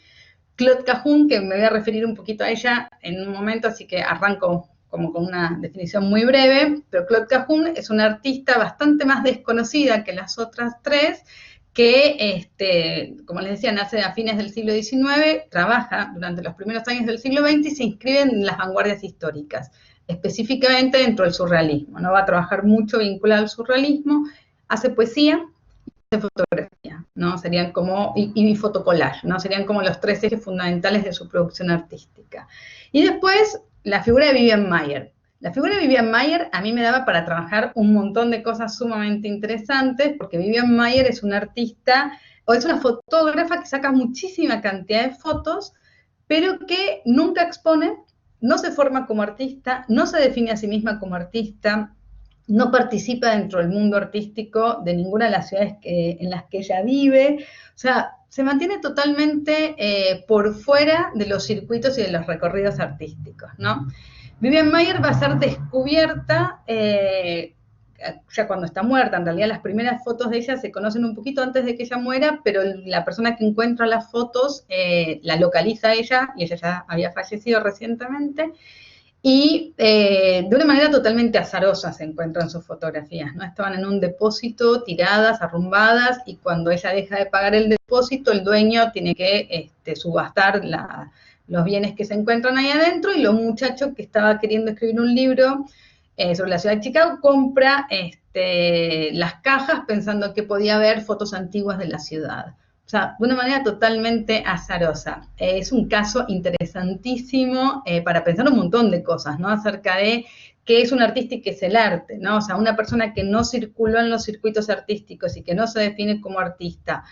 S5: Claude Cahun, que me voy a referir un poquito a ella en un momento, así que arranco como con una definición muy breve, pero Claude Cahun es una artista bastante más desconocida que las otras tres, que, como les decía, nace a fines del siglo XIX, trabaja durante los primeros años del siglo XX y se inscribe en las vanguardias históricas, específicamente dentro del surrealismo, ¿no? Va a trabajar mucho vinculado al surrealismo, hace poesía y hace fotografía, ¿no? Serían como, y fotocollage, ¿no? Serían como los tres ejes fundamentales de su producción artística. Y después, la figura de Vivian Maier. La figura de Vivian Maier a mí me daba para trabajar un montón de cosas sumamente interesantes, porque Vivian Maier es una artista, o es una fotógrafa que saca muchísima cantidad de fotos, pero que nunca expone, no se forma como artista, no se define a sí misma como artista, no participa dentro del mundo artístico de ninguna de las ciudades en las que ella vive, o sea, se mantiene totalmente por fuera de los circuitos y de los recorridos artísticos, ¿no? Vivian Maier va a ser descubierta ya cuando está muerta. En realidad las primeras fotos de ella se conocen un poquito antes de que ella muera, pero la persona que encuentra las fotos la localiza a ella, y ella ya había fallecido recientemente, y de una manera totalmente azarosa se encuentran sus fotografías, ¿no? Estaban en un depósito, tiradas, arrumbadas, y cuando ella deja de pagar el depósito, el dueño tiene que subastar los bienes que se encuentran ahí adentro, y los muchachos que estaba queriendo escribir un libro sobre la ciudad de Chicago compra las cajas pensando que podía haber fotos antiguas de la ciudad. O sea, de una manera totalmente azarosa. Es un caso interesantísimo para pensar un montón de cosas, ¿no? Acerca de qué es un artista y qué es el arte, ¿no? O sea, una persona que no circuló en los circuitos artísticos y que no se define como artista,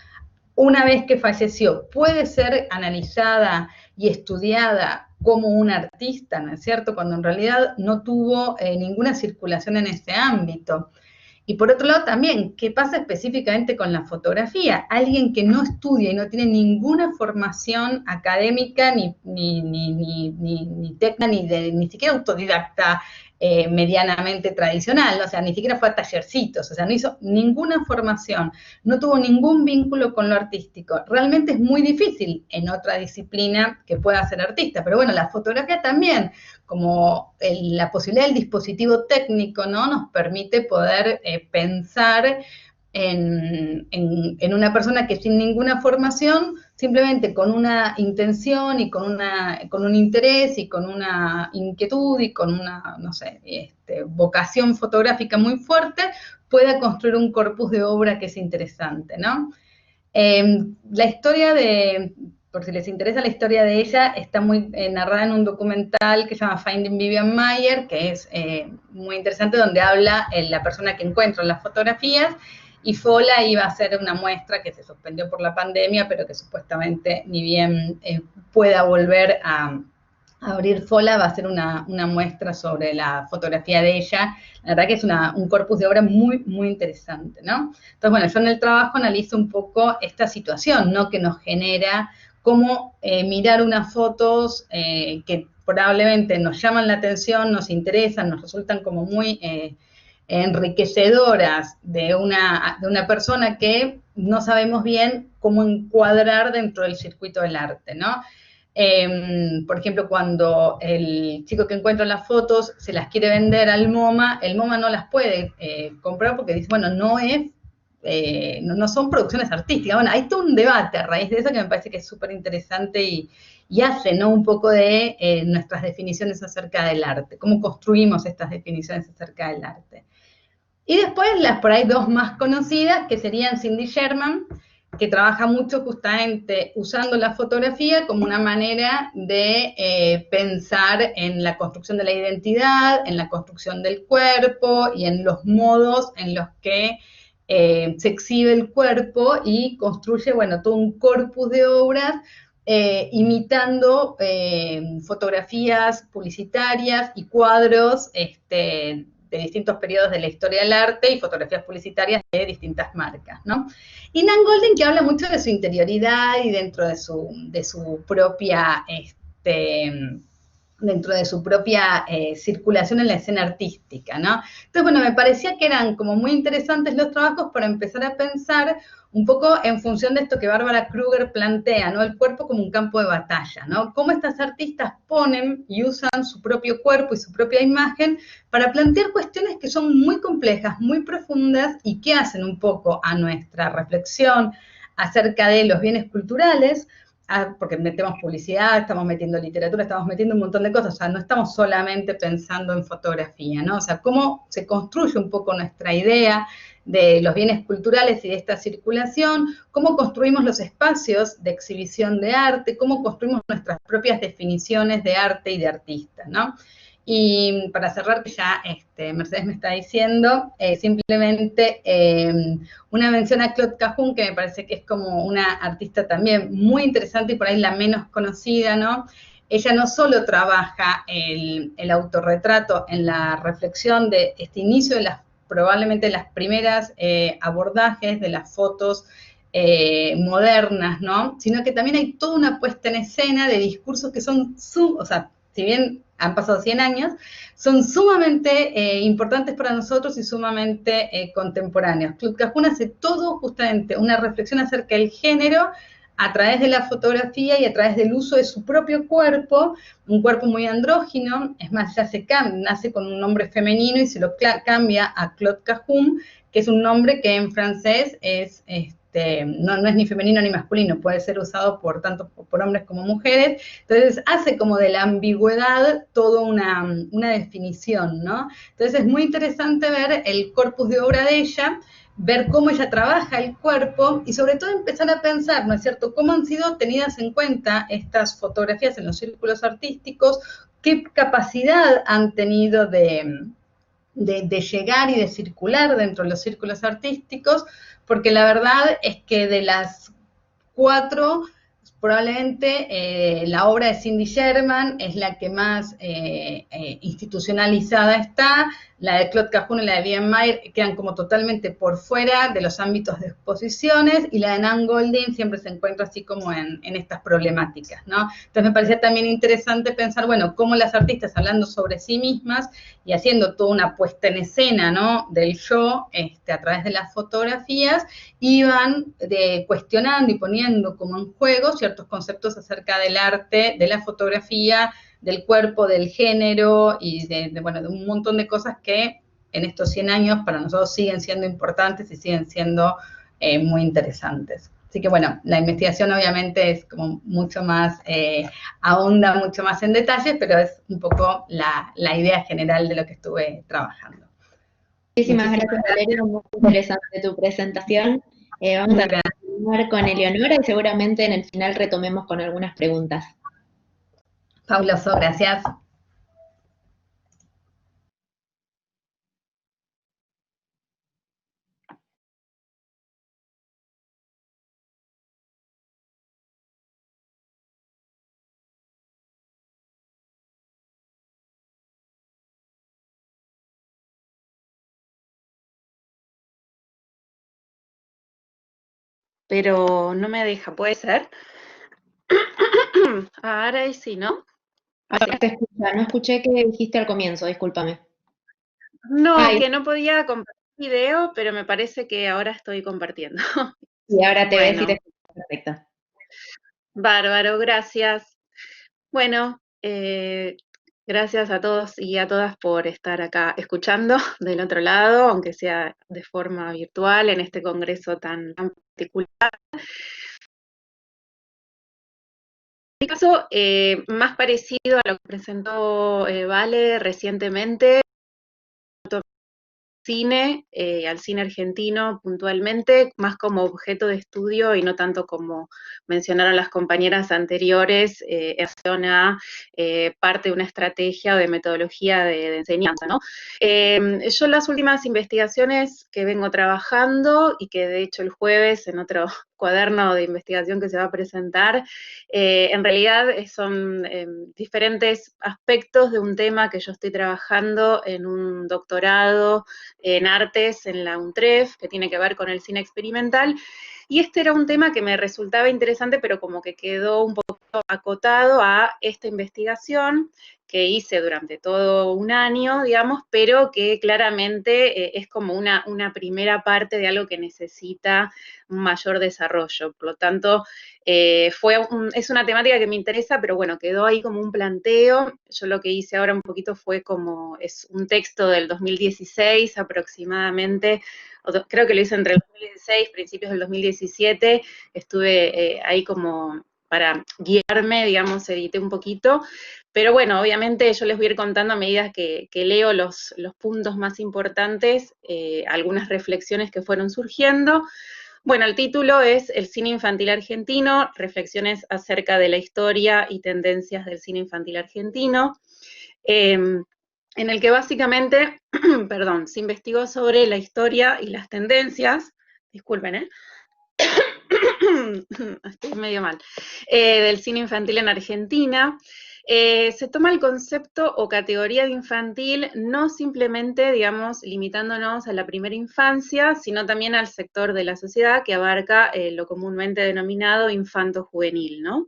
S5: una vez que falleció, puede ser analizada y estudiada como un artista, ¿no es cierto?, cuando en realidad no tuvo ninguna circulación en ese ámbito. Y por otro lado también, ¿qué pasa específicamente con la fotografía? Alguien que no estudia y no tiene ninguna formación académica, ni técnica, ni siquiera autodidacta medianamente tradicional, o sea, ni siquiera fue a tallercitos, o sea, no hizo ninguna formación, no tuvo ningún vínculo con lo artístico. Realmente es muy difícil en otra disciplina que pueda ser artista, pero bueno, la fotografía también, como la posibilidad del dispositivo técnico, ¿no?, nos permite poder pensar en una persona que sin ninguna formación, simplemente con una intención y con un interés y con una inquietud y con una, no sé, vocación fotográfica muy fuerte, pueda construir un corpus de obra que es interesante, ¿no? La historia de por si les interesa la historia de ella, está muy narrada en un documental que se llama Finding Vivian Maier, que es muy interesante, donde habla la persona que encuentra las fotografías, y FOLA iba a hacer una muestra que se suspendió por la pandemia, pero que supuestamente ni bien pueda volver a abrir FOLA, va a hacer una muestra sobre la fotografía de ella. La verdad que es un corpus de obra muy, muy interesante, ¿no? Entonces, bueno, yo en el trabajo analizo un poco esta situación, ¿no?, que nos genera cómo mirar unas fotos que probablemente nos llaman la atención, nos interesan, nos resultan como muy enriquecedoras de una persona que no sabemos bien cómo encuadrar dentro del circuito del arte, ¿no? Por ejemplo, cuando el chico que encuentra las fotos se las quiere vender al MoMA, el MoMA no las puede comprar porque dice, bueno, no son producciones artísticas. Bueno, hay todo un debate a raíz de eso que me parece que es súper interesante y hace, ¿no?, un poco de nuestras definiciones acerca del arte, cómo construimos estas definiciones acerca del arte. Y después las por ahí dos más conocidas, que serían Cindy Sherman, que trabaja mucho justamente usando la fotografía como una manera de pensar en la construcción de la identidad, en la construcción del cuerpo y en los modos en los que se exhibe el cuerpo, y construye, bueno, todo un corpus de obras imitando fotografías publicitarias y cuadros de distintos periodos de la historia del arte y fotografías publicitarias de distintas marcas, ¿no? Y Nan Goldin, que habla mucho de su interioridad y dentro de su propia circulación en la escena artística, ¿no? Entonces, bueno, me parecía que eran como muy interesantes los trabajos para empezar a pensar un poco en función de esto que Bárbara Kruger plantea, ¿no? El cuerpo como un campo de batalla, ¿no? Cómo estas artistas ponen y usan su propio cuerpo y su propia imagen para plantear cuestiones que son muy complejas, muy profundas, y que hacen un poco a nuestra reflexión acerca de los bienes culturales, porque metemos publicidad, estamos metiendo literatura, estamos metiendo un montón de cosas, o sea, no estamos solamente pensando en fotografía, ¿no? O sea, cómo se construye un poco nuestra idea de los bienes culturales y de esta circulación, cómo construimos los espacios de exhibición de arte, cómo construimos nuestras propias definiciones de arte y de artista, ¿no? Y para cerrar, que ya Mercedes me está diciendo, simplemente una mención a Claude Cahun, que me parece que es como una artista también muy interesante y por ahí la menos conocida, ¿no? Ella no solo trabaja el autorretrato en la reflexión de este inicio de probablemente las primeras abordajes de las fotos modernas, ¿no? Sino que también hay toda una puesta en escena de discursos que son, o sea, si bien han pasado 100 años, son sumamente importantes para nosotros y sumamente contemporáneos. Claude Cahun hace todo justamente una reflexión acerca del género a través de la fotografía y a través del uso de su propio cuerpo, un cuerpo muy andrógino, es más, ya nace con un nombre femenino y se lo cambia a Claude Cahun, que es un nombre que en francés es no es ni femenino ni masculino, puede ser usado tanto por hombres como mujeres. Entonces hace como de la ambigüedad toda una definición, ¿no? Entonces es muy interesante ver el corpus de obra de ella, ver cómo ella trabaja el cuerpo y sobre todo empezar a pensar, ¿no es cierto?, cómo han sido tenidas en cuenta estas fotografías en los círculos artísticos, qué capacidad han tenido de llegar y de circular dentro de los círculos artísticos, porque la verdad es que de las 4, probablemente la obra de Cindy Sherman es la que más institucionalizada está, la de Claude Cahun y la de Vivian Maier quedan como totalmente por fuera de los ámbitos de exposiciones, y la de Nan Goldin siempre se encuentra así como en estas problemáticas, ¿no? Entonces me parecía también interesante pensar, bueno, cómo las artistas hablando sobre sí mismas y haciendo toda una puesta en escena, ¿no?, del yo a través de las fotografías, iban cuestionando y poniendo como en juego ciertos conceptos acerca del arte, de la fotografía, del cuerpo, del género y de un montón de cosas que en estos 100 años para nosotros siguen siendo importantes y siguen siendo muy interesantes. Así que bueno, la investigación obviamente es como mucho más, ahonda mucho más en detalles, pero es un poco la idea general de lo que estuve trabajando.
S3: Muchísimas gracias, Valeria, muy interesante tu presentación. Vamos a continuar con Eleonora y seguramente en el final retomemos con algunas preguntas.
S5: Fabuloso, gracias.
S6: Pero no me deja, ¿puede ser? Ahora sí, ¿no?
S3: Ahora te escucha, no escuché qué dijiste al comienzo, discúlpame.
S6: No,
S3: Ay,
S6: que no podía compartir video, pero me parece que ahora estoy compartiendo.
S3: y ahora te ves y te
S6: Bueno,
S3: escuchas perfecto.
S6: bárbaro, gracias. Bueno, gracias a todos y a todas por estar acá escuchando del otro lado, aunque sea de forma virtual en este congreso tan particular. En mi caso, más parecido a lo que presentó Vale recientemente, cine, al cine argentino puntualmente, más como objeto de estudio y no tanto como mencionaron las compañeras anteriores, en relación a parte de una estrategia o de metodología de enseñanza, ¿no? Yo las últimas investigaciones que vengo trabajando y que de hecho el jueves en otro cuaderno de investigación que se va a presentar, en realidad son diferentes aspectos de un tema que yo estoy trabajando en un doctorado en artes en la UNTREF, que tiene que ver con el cine experimental, y este era un tema que me resultaba interesante, pero como que quedó un poco acotado a esta investigación que hice durante todo un año, digamos, pero que claramente es como una primera parte de algo que necesita un mayor desarrollo. Por lo tanto, es una temática que me interesa, pero bueno, quedó ahí como un planteo. Yo lo que hice ahora un poquito fue como, es un texto del 2016 aproximadamente, creo que lo hice entre el 2016, principios del 2017, estuve ahí como para guiarme, digamos, edité un poquito, pero bueno, obviamente yo les voy a ir contando a medida que leo los puntos más importantes, algunas reflexiones que fueron surgiendo. Bueno, el título es El cine infantil argentino, reflexiones acerca de la historia y tendencias del cine infantil argentino, en el que básicamente, perdón, se investigó sobre la historia y las tendencias, disculpen, estoy medio mal, del cine infantil en Argentina. Se toma el concepto o categoría de infantil no simplemente, digamos, limitándonos a la primera infancia, sino también al sector de la sociedad que abarca lo comúnmente denominado infanto-juvenil, ¿no?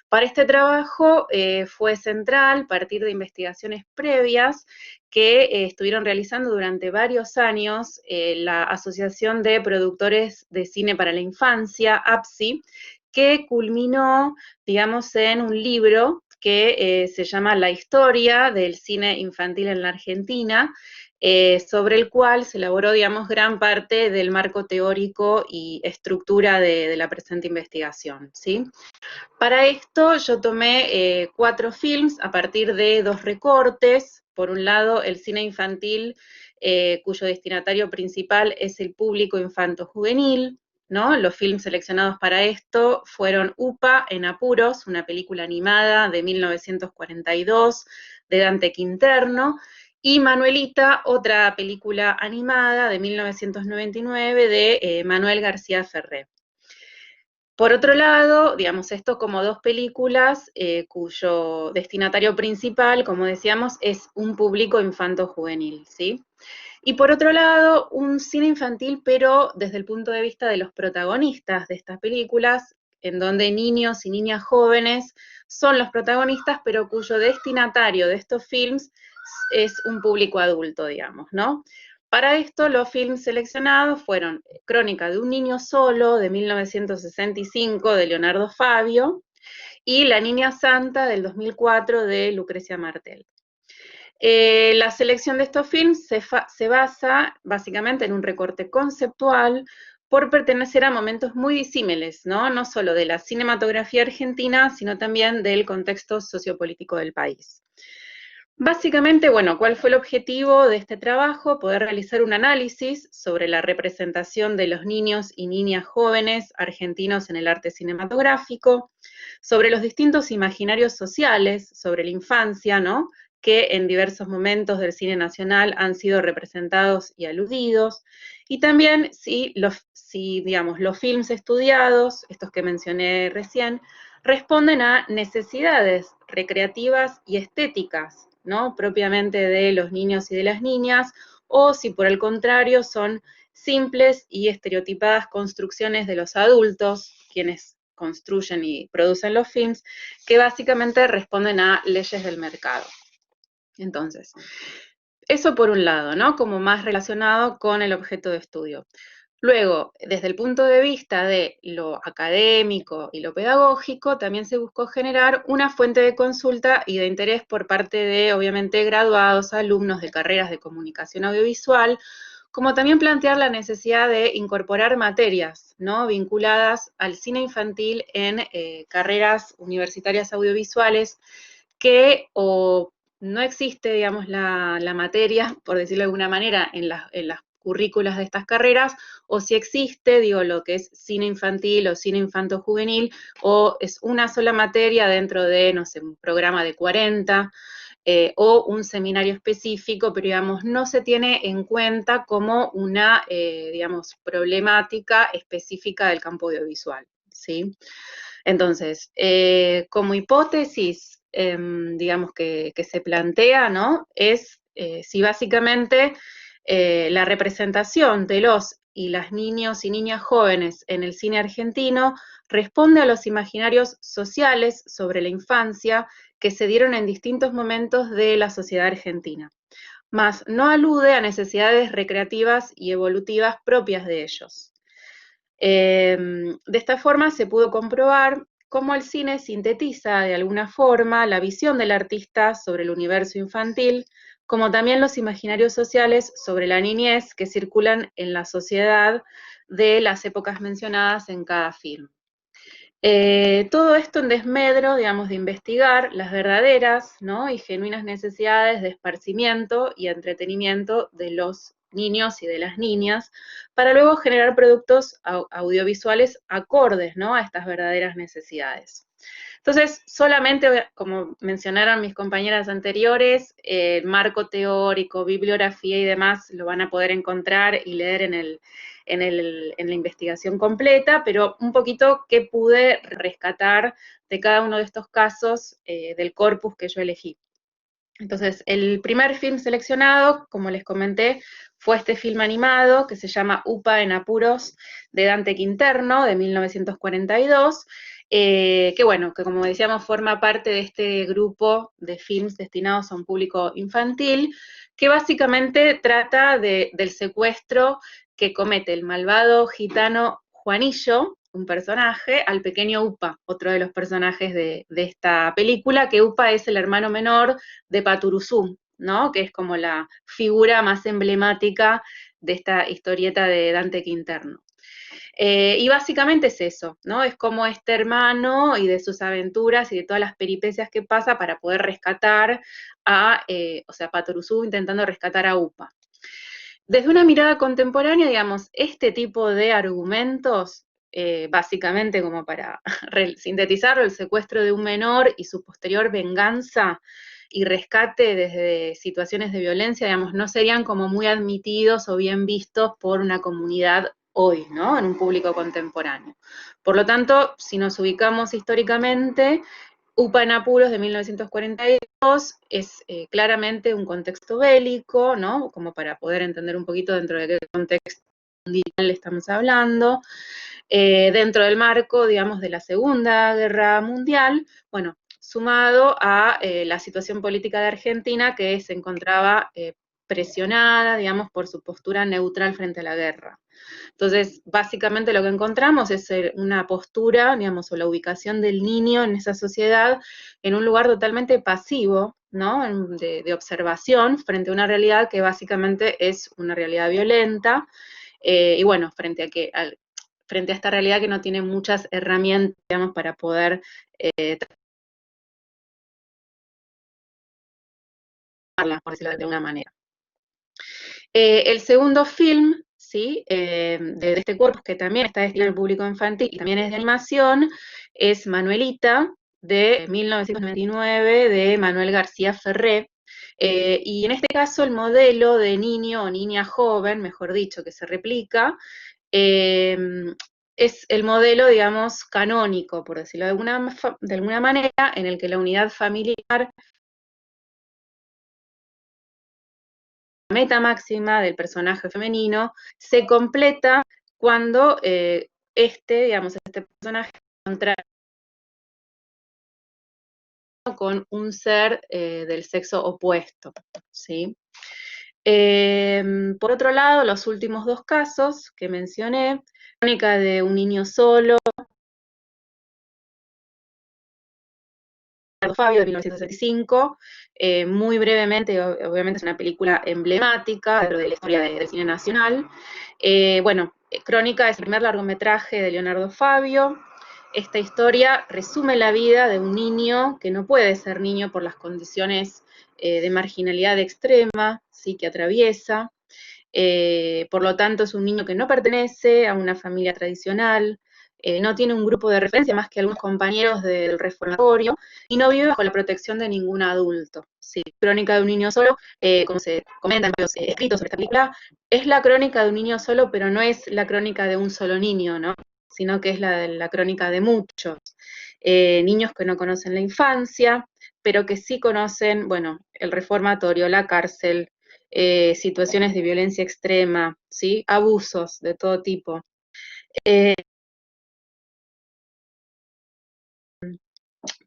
S6: Para este trabajo fue central partir de investigaciones previas que estuvieron realizando durante varios años la Asociación de Productores de Cine para la Infancia, APSI, que culminó, digamos, en un libro que se llama La historia del cine infantil en la Argentina, sobre el cual se elaboró, digamos, gran parte del marco teórico y estructura de la presente investigación, ¿sí? Para esto yo tomé 4 films a partir de 2 recortes. Por un lado, el cine infantil, cuyo destinatario principal es el público infanto-juvenil, ¿no? Los films seleccionados para esto fueron Upa en Apuros, una película animada de 1942 de Dante Quinterno, y Manuelita, otra película animada de 1999 de Manuel García Ferré. Por otro lado, digamos, esto como 2 películas cuyo destinatario principal, como decíamos, es un público infanto-juvenil, ¿sí? Y por otro lado, un cine infantil, pero desde el punto de vista de los protagonistas de estas películas, en donde niños y niñas jóvenes son los protagonistas, pero cuyo destinatario de estos films es un público adulto, digamos, ¿no? Para esto, los films seleccionados fueron Crónica de un niño solo, de 1965, de Leonardo Fabio, y La niña santa, del 2004, de Lucrecia Martel. La selección de estos films se basa básicamente en un recorte conceptual por pertenecer a momentos muy disímiles, ¿no? No solo de la cinematografía argentina, sino también del contexto sociopolítico del país. Básicamente, bueno, ¿cuál fue el objetivo de este trabajo? Poder realizar un análisis sobre la representación de los niños y niñas jóvenes argentinos en el arte cinematográfico, sobre los distintos imaginarios sociales, sobre la infancia, ¿no?, que en diversos momentos del cine nacional han sido representados y aludidos, y también digamos, los films estudiados, estos que mencioné recién, responden a necesidades recreativas y estéticas, ¿no?, propiamente de los niños y de las niñas, o si por el contrario son simples y estereotipadas construcciones de los adultos, quienes construyen y producen los films, que básicamente responden a leyes del mercado. Entonces, eso por un lado, ¿no?, como más relacionado con el objeto de estudio. Luego, desde el punto de vista de lo académico y lo pedagógico, también se buscó generar una fuente de consulta y de interés por parte de, obviamente, graduados, alumnos de carreras de comunicación audiovisual, como también plantear la necesidad de incorporar materias, ¿no?, vinculadas al cine infantil en carreras universitarias audiovisuales que o no existe, digamos, la materia, por decirlo de alguna manera, en las currículas de estas carreras, o si existe, digo, lo que es cine infantil o cine infanto-juvenil, o es una sola materia dentro de, no sé, un programa de 40, o un seminario específico, pero digamos, no se tiene en cuenta como una, digamos, problemática específica del campo audiovisual, ¿sí? Entonces, como hipótesis, digamos, que se plantea, ¿no?, es si básicamente la representación de los y las niños y niñas jóvenes en el cine argentino responde a los imaginarios sociales sobre la infancia que se dieron en distintos momentos de la sociedad argentina, mas no alude a necesidades recreativas y evolutivas propias de ellos. De esta forma se pudo comprobar cómo el cine sintetiza de alguna forma la visión del artista sobre el universo infantil, como también los imaginarios sociales sobre la niñez que circulan en la sociedad de las épocas mencionadas en cada film. Todo esto en desmedro, digamos, de investigar las verdaderas, ¿no?, y genuinas necesidades de esparcimiento y entretenimiento de los niños y de las niñas, para luego generar productos audiovisuales acordes, ¿no?, a estas verdaderas necesidades. Entonces, solamente, como mencionaron mis compañeras anteriores, marco teórico, bibliografía y demás lo van a poder encontrar y leer en la investigación completa, pero un poquito qué pude rescatar de cada uno de estos casos del corpus que yo elegí. Entonces, el primer film seleccionado, como les comenté, fue este film animado que se llama Upa en apuros, de Dante Quinterno, de 1942, que bueno, que como decíamos forma parte de este grupo de films destinados a un público infantil, que básicamente trata del secuestro que comete el malvado gitano Juanillo, un personaje, al pequeño Upa, otro de los personajes de esta película, que Upa es el hermano menor de Paturuzú, ¿no?, que es como la figura más emblemática de esta historieta de Dante Quinterno. Y básicamente es eso, ¿no?, es como este hermano y de sus aventuras y de todas las peripecias que pasa para poder rescatar o sea, Paturuzú intentando rescatar a Upa. Desde una mirada contemporánea, digamos, este tipo de argumentos, básicamente como para sintetizarlo, el secuestro de un menor y su posterior venganza y rescate desde situaciones de violencia, digamos, no serían como muy admitidos o bien vistos por una comunidad hoy, ¿no?, en un público contemporáneo. Por lo tanto, si nos ubicamos históricamente, Upa en apuros de 1942 es claramente un contexto bélico, ¿no?, como para poder entender un poquito dentro de qué contexto mundial estamos hablando, dentro del marco, digamos, de la Segunda Guerra Mundial, bueno, sumado a la situación política de Argentina, que se encontraba presionada, digamos, por su postura neutral frente a la guerra. Entonces, básicamente lo que encontramos es una postura, digamos, o la ubicación del niño en esa sociedad en un lugar totalmente pasivo, ¿no?, de observación frente a una realidad que básicamente es una realidad violenta, y bueno, frente a esta realidad que no tiene muchas herramientas, digamos, para poder por decirlo de alguna manera. El segundo film, ¿sí? De este corpus, que también está destinado al público infantil y también es de animación, es Manuelita, de 1999, de Manuel García Ferré. Y en este caso el modelo de niño o niña joven, mejor dicho, que se replica, es el modelo, digamos, canónico, por decirlo de alguna manera, en el que la unidad familiar, la meta máxima del personaje femenino, se completa cuando digamos, este personaje encuentra con un ser del sexo opuesto, ¿sí? Por otro lado, los últimos dos casos que mencioné, Crónica de un niño solo, Fabio, de 1965, muy brevemente, obviamente es una película emblemática dentro de la historia del cine nacional. Crónica es el primer largometraje de Leonardo Fabio. Esta historia resume la vida de un niño que no puede ser niño por las condiciones de marginalidad extrema, sí, que atraviesa. Por lo tanto, es un niño que no pertenece a una familia tradicional, no tiene un grupo de referencia más que algunos compañeros del reformatorio, y no vive bajo la protección de ningún adulto. Sí, Crónica de un niño solo, como se comenta en varios escritos sobre esta película, es la crónica de un niño solo, pero no es la crónica de un solo niño, ¿no? Sino que es la crónica de muchos. Niños que no conocen la infancia, pero que sí conocen, bueno, el reformatorio, la cárcel, situaciones de violencia extrema, ¿sí? Abusos de todo tipo.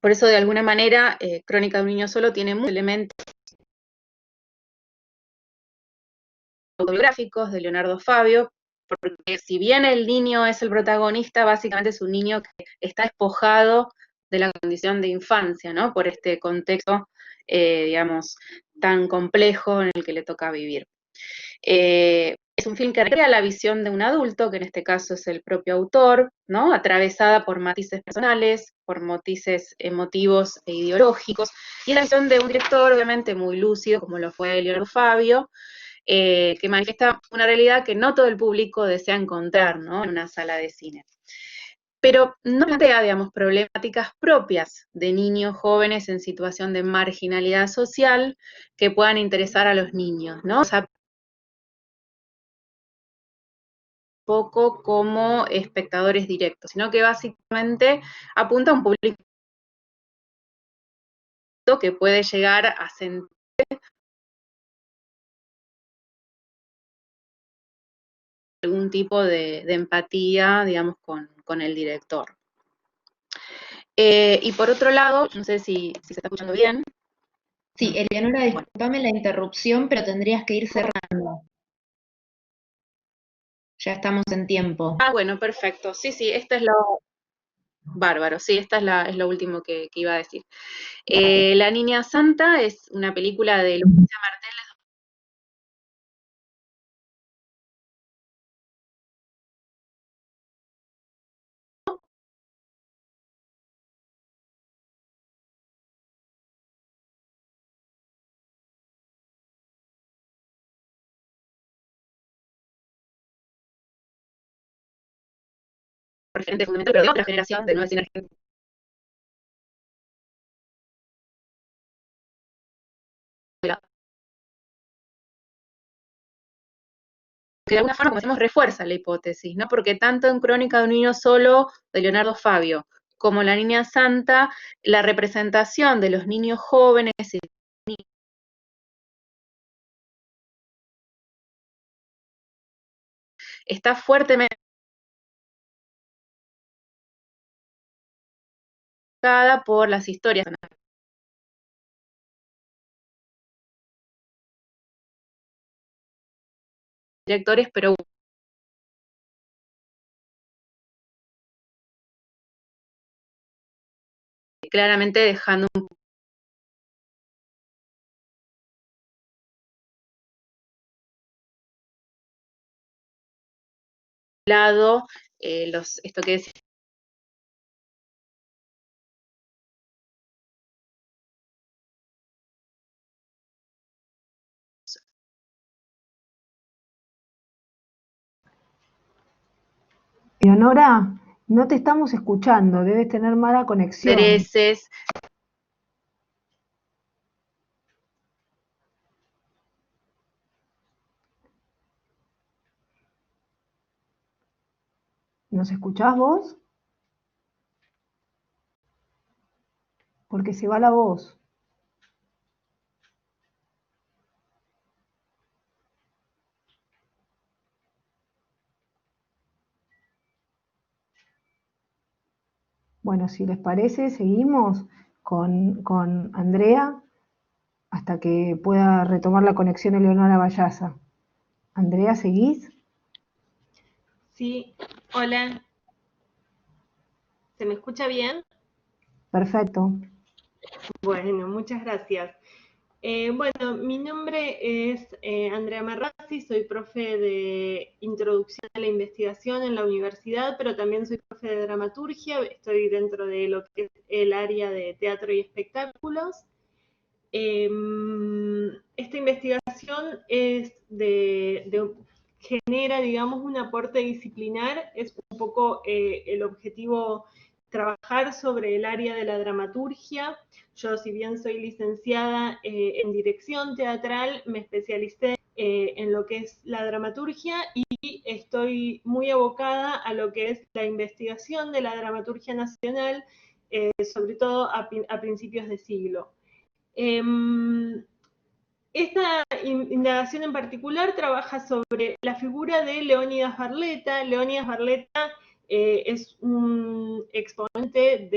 S6: Por eso, de alguna manera, Crónica de un niño solo tiene muchos elementos autobiográficos de Leonardo Fabio, porque si bien el niño es el protagonista, básicamente es un niño que está despojado de la condición de infancia, ¿no? Por este contexto, digamos, tan complejo en el que le toca vivir. Es un film que recrea la visión de un adulto, que en este caso es el propio autor, ¿no? Atravesada por matices personales, por matices emotivos e ideológicos, y la visión de un director, obviamente, muy lúcido, como lo fue Leonardo Fabio, que manifiesta una realidad que no todo el público desea encontrar, ¿no? En una sala de cine. Pero no plantea, digamos, problemáticas propias de niños jóvenes en situación de marginalidad social que puedan interesar a los niños, ¿no? O sea, poco como espectadores directos, sino que básicamente apunta a un público que puede llegar a sentir algún tipo de empatía, digamos, con el director. Y por otro lado, no sé si se está escuchando bien.
S3: Sí, Eleonora, discúlpame la interrupción, pero tendrías que ir cerrando. Ya estamos en tiempo.
S6: Ah, bueno, perfecto. Sí, esta es lo bárbaro. Sí, esta es lo último que iba a decir. La Niña Santa es una película de Lucrecia Martel, referente fundamental, pero de otra generación de nueva cine argentino, que de alguna forma, como decimos, refuerza la hipótesis, ¿no? Porque tanto en Crónica de un niño solo, de Leonardo Fabio, como La Niña Santa, la representación de los niños jóvenes está fuertemente marcada por las historias directores, pero claramente dejando un lado esto que decía,
S1: Leonora, no te estamos escuchando, debes tener mala conexión.
S3: Intereses.
S1: ¿Nos escuchás vos? Porque se va la voz. Bueno, si les parece, seguimos con Andrea hasta que pueda retomar la conexión Eleonora Vallaza. Andrea, ¿seguís?
S7: Sí, hola. ¿Se me escucha bien?
S1: Perfecto.
S7: Bueno, muchas gracias. Bueno, mi nombre es Andrea Marrazzi, soy profe de Introducción a la Investigación en la universidad, pero también soy profe de dramaturgia, estoy dentro de lo que es el área de teatro y espectáculos. Esta investigación es genera, digamos, un aporte disciplinar, es un poco el objetivo trabajar sobre el área de la dramaturgia. Yo, si bien soy licenciada en dirección teatral, me especialicé en lo que es la dramaturgia y estoy muy abocada a lo que es la investigación de la dramaturgia nacional, sobre todo a principios de siglo. Esta indagación en particular trabaja sobre la figura de Leónidas Barletta. Leónidas Barletta es un exponente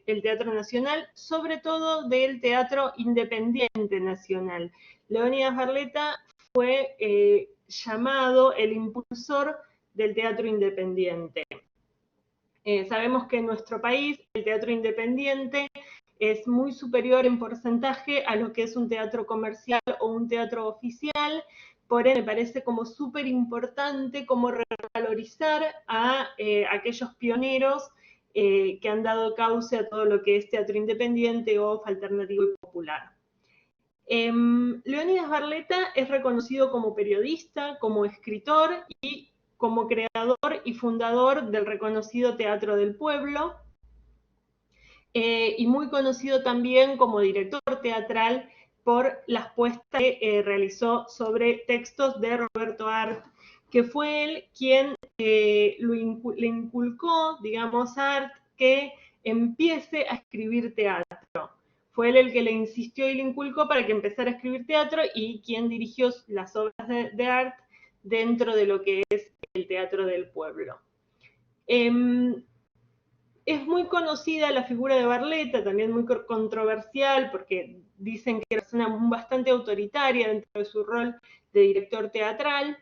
S7: del teatro nacional, sobre todo del teatro independiente nacional. Leónidas Barletta fue llamado el impulsor del teatro independiente. Sabemos que en nuestro país el teatro independiente es muy superior en porcentaje a lo que es un teatro comercial o un teatro oficial. Por ende, me parece como súper importante como revalorizar a aquellos pioneros que han dado cauce a todo lo que es teatro independiente o alternativo y popular. Leónidas Barletta es reconocido como periodista, como escritor y como creador y fundador del reconocido Teatro del Pueblo, y muy conocido también como director teatral por las puestas que realizó sobre textos de Roberto Arlt, que fue él quien le inculcó, digamos, a Arlt que empiece a escribir teatro. Fue él el que le insistió y le inculcó para que empezara a escribir teatro y quien dirigió las obras de Arlt dentro de lo que es el Teatro del Pueblo. Es muy conocida la figura de Barletta, también muy controversial, porque dicen que era una bastante autoritaria dentro de su rol de director teatral,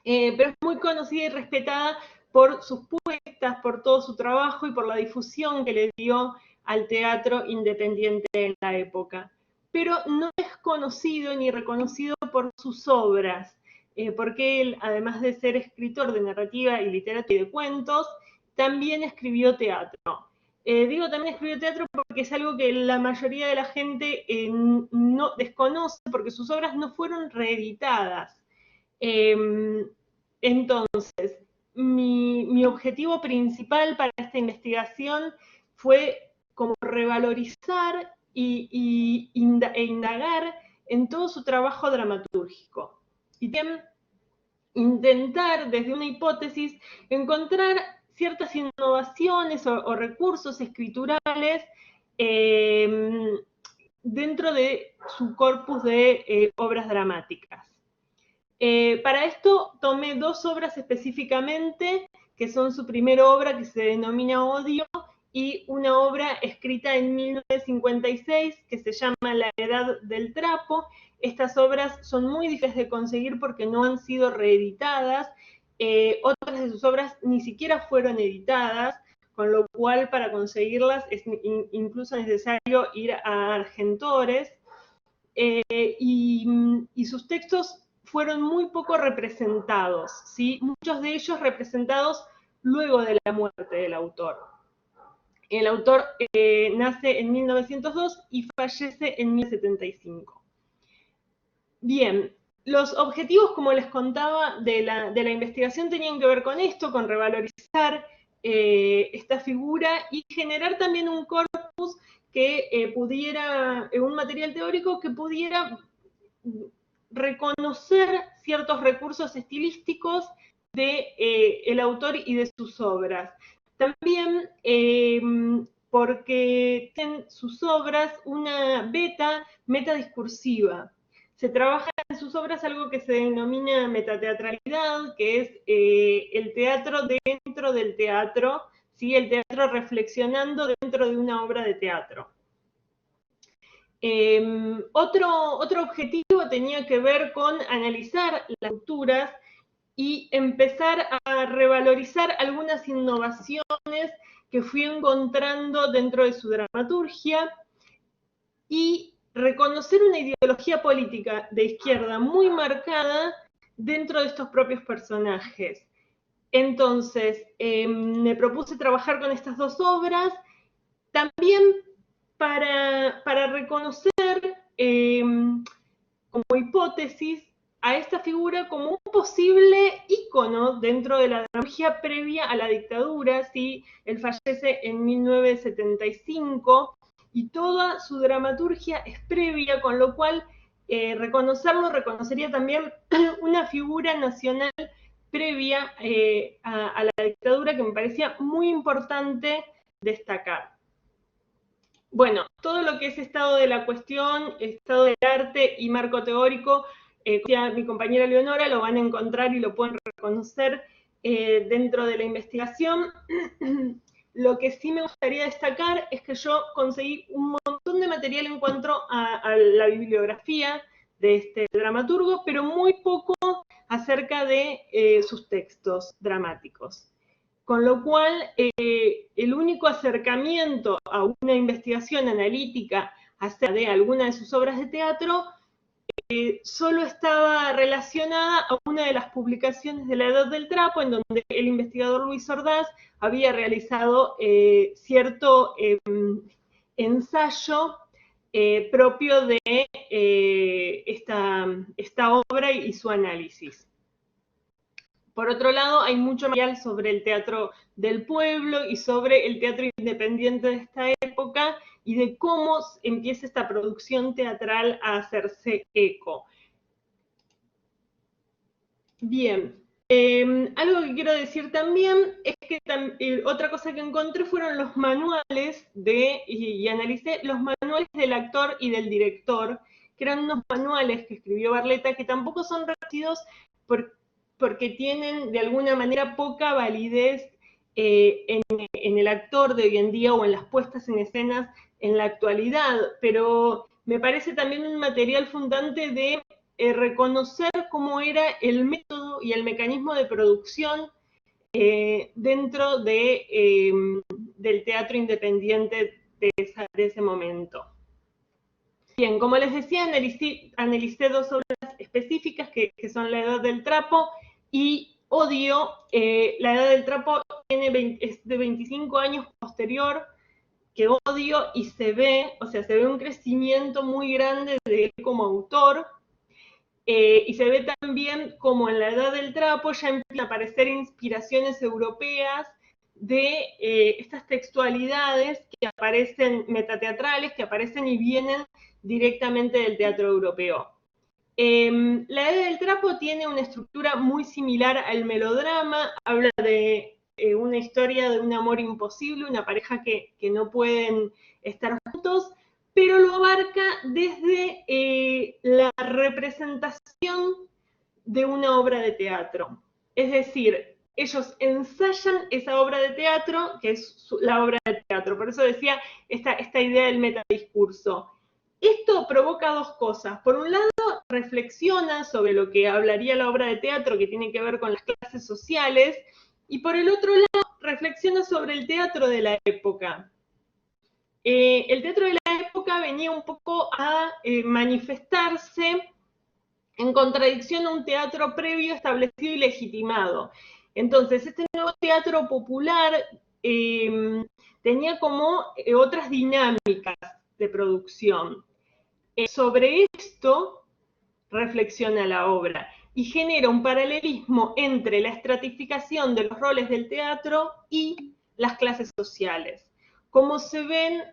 S7: pero es muy conocida y respetada por sus puestas, por todo su trabajo y por la difusión que le dio al teatro independiente en la época. Pero no es conocido ni reconocido por sus obras, porque él, además de ser escritor de narrativa y literatura y de cuentos, también escribió teatro. Digo también escribió teatro porque es algo que la mayoría de la gente no desconoce, porque sus obras no fueron reeditadas. Entonces, mi objetivo principal para esta investigación fue como revalorizar e indagar en todo su trabajo dramatúrgico. Y también intentar, desde una hipótesis, encontrar ciertas innovaciones o recursos escriturales dentro de su corpus de obras dramáticas. Para esto tomé dos obras específicamente, que son su primera obra, que se denomina Odio, y una obra escrita en 1956, que se llama La Edad del Trapo. Estas obras son muy difíciles de conseguir porque no han sido reeditadas. Otras de sus obras ni siquiera fueron editadas, con lo cual para conseguirlas es incluso necesario ir a Argentores. Y sus textos fueron muy poco representados, ¿sí? Muchos de ellos representados luego de la muerte del autor. El autor nace en 1902 y fallece en 1975. Bien, Los objetivos, como les contaba, de la investigación tenían que ver con esto, con revalorizar esta figura y generar también un corpus que pudiera, un material teórico que pudiera reconocer ciertos recursos estilísticos del autor y de sus obras. También porque tienen sus obras una meta discursiva. Se trabaja en sus obras algo que se denomina metateatralidad, que es el teatro dentro del teatro, ¿sí? El teatro reflexionando dentro de una obra de teatro. Otro objetivo tenía que ver con analizar las culturas y empezar a revalorizar algunas innovaciones que fui encontrando dentro de su dramaturgia y reconocer una ideología política de izquierda muy marcada dentro de estos propios personajes. Entonces, me propuse trabajar con estas dos obras, también para reconocer como hipótesis a esta figura como un posible ícono dentro de la dramaturgia previa a la dictadura, ¿sí? Él fallece en 1975 y toda su dramaturgia es previa, con lo cual reconocerlo reconocería también una figura nacional previa a la dictadura que me parecía muy importante destacar. Bueno, todo lo que es estado de la cuestión, estado del arte y marco teórico, mi compañera Leonora lo van a encontrar y lo pueden reconocer dentro de la investigación. Lo que sí me gustaría destacar es que yo conseguí un montón de material en cuanto a la bibliografía de este dramaturgo, pero muy poco acerca de sus textos dramáticos. Con lo cual, el único acercamiento a una investigación analítica acerca de alguna de sus obras de teatro solo estaba relacionada a una de las publicaciones de la Edad del Trapo, en donde el investigador Luis Ordaz había realizado cierto ensayo propio de esta obra y su análisis. Por otro lado, hay mucho material sobre el teatro del pueblo y sobre el teatro independiente de esta época y de cómo empieza esta producción teatral a hacerse eco. Bien, algo que quiero decir también es que otra cosa que encontré fueron los manuales y analicé los manuales del actor y del director, que eran unos manuales que escribió Barletta que tampoco son reconocidos porque tienen de alguna manera poca validez en el actor de hoy en día o en las puestas en escenas en la actualidad, pero me parece también un material fundante de reconocer cómo era el método y el mecanismo de producción dentro del teatro independiente de ese momento. Bien, como les decía, analicé dos obras específicas que son La Edad del Trapo y Odio. La Edad del Trapo es de 25 años posterior que Odio y se ve un crecimiento muy grande de él como autor. Y se ve también como en La Edad del Trapo ya empiezan a aparecer inspiraciones europeas de estas textualidades que aparecen metateatrales, que aparecen y vienen directamente del teatro europeo. La Edad del Trapo tiene una estructura muy similar al melodrama, habla de una historia de un amor imposible, una pareja que no pueden estar juntos, pero lo abarca desde la representación de una obra de teatro. Es decir, ellos ensayan esa obra de teatro, que es la obra de teatro. Por eso decía esta idea del metadiscurso. Esto provoca dos cosas. Por un lado, reflexiona sobre lo que hablaría la obra de teatro, que tiene que ver con las clases sociales, y por el otro lado, reflexiona sobre el teatro de la época. El teatro de la época venía un poco a manifestarse en contradicción a un teatro previo establecido y legitimado. Entonces, este nuevo teatro popular tenía como otras dinámicas de producción. Sobre esto, reflexiona la obra y genera un paralelismo entre la estratificación de los roles del teatro y las clases sociales. Cómo se ven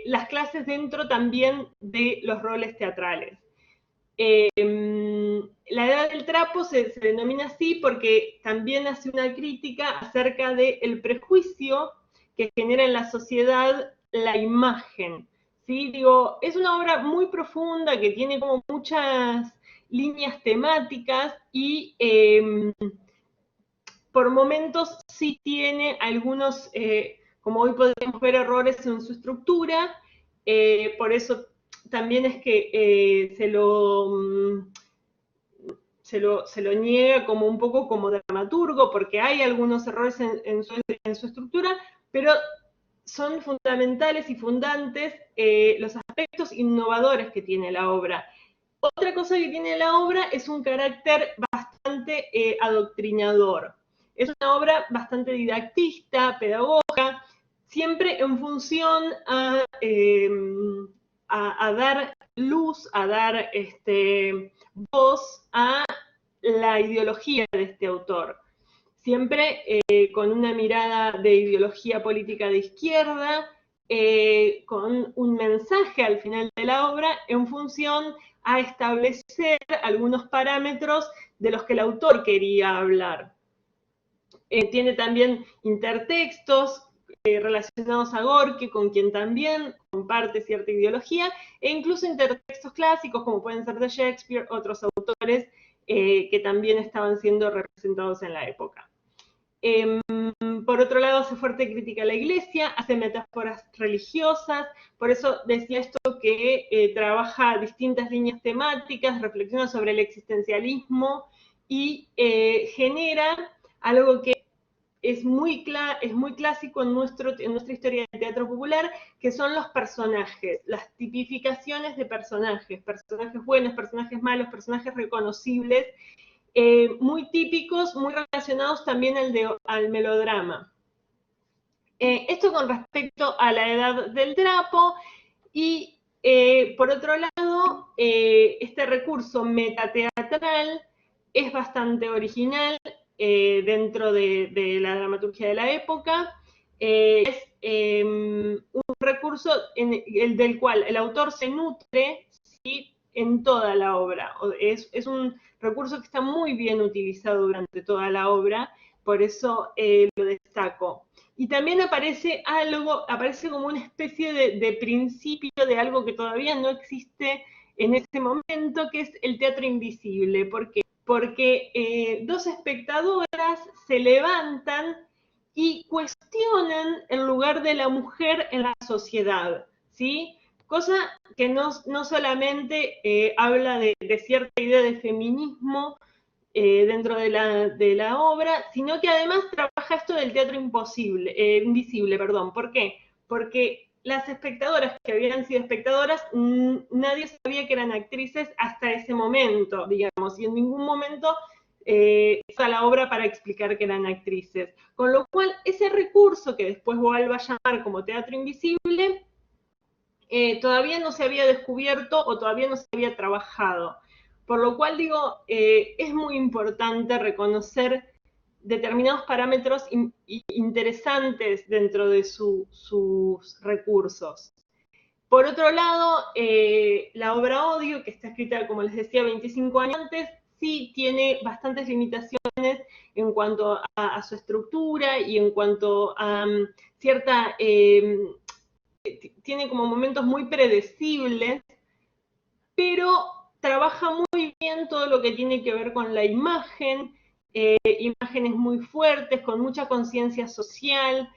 S7: las clases dentro también de los roles teatrales. La edad del trapo se denomina así porque también hace una crítica acerca del prejuicio que genera en la sociedad la imagen. ¿Sí? Digo, es una obra muy profunda que tiene como muchas líneas temáticas y por momentos sí tiene algunos, como hoy podemos ver, errores en su estructura, por eso también es que se lo niega como un poco como dramaturgo, porque hay algunos errores en su estructura, pero son fundamentales y fundantes los aspectos innovadores que tiene la obra. Otra cosa que tiene la obra es un carácter bastante adoctrinador. Es una obra bastante didactista, pedagoga, siempre en función a dar luz, a dar voz a la ideología de este autor. Siempre con una mirada de ideología política de izquierda, con un mensaje al final de la obra en función a establecer algunos parámetros de los que el autor quería hablar. Tiene también intertextos relacionados a Gorki, con quien también comparte cierta ideología, e incluso intertextos clásicos, como pueden ser de Shakespeare, otros autores que también estaban siendo representados en la época. Por otro lado, hace fuerte crítica a la Iglesia, hace metáforas religiosas, por eso decía esto que trabaja distintas líneas temáticas, reflexiona sobre el existencialismo y genera algo que es muy clásico en nuestra historia del teatro popular, que son los personajes, las tipificaciones de personajes buenos, personajes malos, personajes reconocibles, muy típicos, muy relacionados también al melodrama. Esto con respecto a la edad del trapo, y por otro lado, este recurso metateatral es bastante original dentro de la dramaturgia de la época. Es un recurso del cual el autor se nutre, ¿sí?, en toda la obra. Es un recurso que está muy bien utilizado durante toda la obra, por eso lo destaco. Y también aparece como una especie de principio de algo que todavía no existe en ese momento, que es el teatro invisible. ¿Por qué? Porque dos espectadoras se levantan y cuestionan el lugar de la mujer en la sociedad, ¿sí? Cosa que no solamente habla de cierta idea de feminismo dentro de la obra, sino que además trabaja esto del teatro invisible. ¿Por qué? Porque las espectadoras que habían sido espectadoras, nadie sabía que eran actrices hasta ese momento, digamos, y en ningún momento está la obra para explicar que eran actrices. Con lo cual, ese recurso que después Boal va a llamar como teatro invisible, todavía no se había descubierto o todavía no se había trabajado. Por lo cual digo, es muy importante reconocer determinados parámetros interesantes dentro de sus recursos. Por otro lado, la obra Odio, que está escrita, como les decía, 25 años antes, sí tiene bastantes limitaciones en cuanto a su estructura y en cuanto a cierta... tiene como momentos muy predecibles, pero trabaja muy bien todo lo que tiene que ver con la imagen, imágenes muy fuertes, con mucha conciencia social.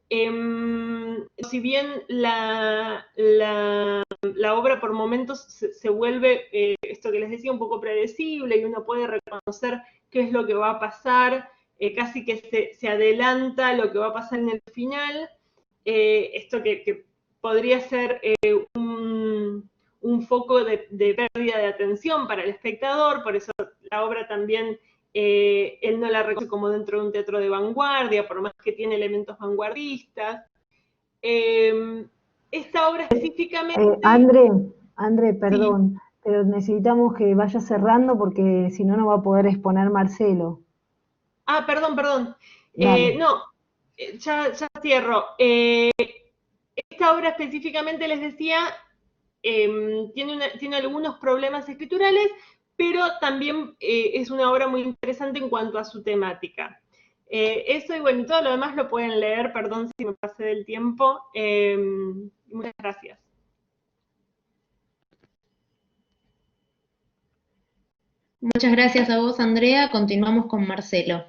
S7: Si bien la obra por momentos se vuelve, esto que les decía, un poco predecible y uno puede reconocer qué es lo que va a pasar, casi que se adelanta lo que va a pasar en el final, esto que podría ser un foco de pérdida de atención para el espectador, por eso la obra también él no la reconoce como dentro de un teatro de vanguardia, por más que tiene elementos vanguardistas. Esta obra específicamente...
S1: André, perdón. Pero necesitamos que vaya cerrando porque si no, no va a poder exponer Marcelo.
S7: Ah, perdón, perdón.
S1: Dale.
S7: No, ya cierro. Esta obra específicamente, les decía, tiene algunos problemas escriturales, pero también es una obra muy interesante en cuanto a su temática. Eso y bueno, y todo lo demás lo pueden leer, perdón si me pasé del tiempo. Muchas gracias.
S3: Muchas gracias a vos, Andrea. Continuamos con Marcelo.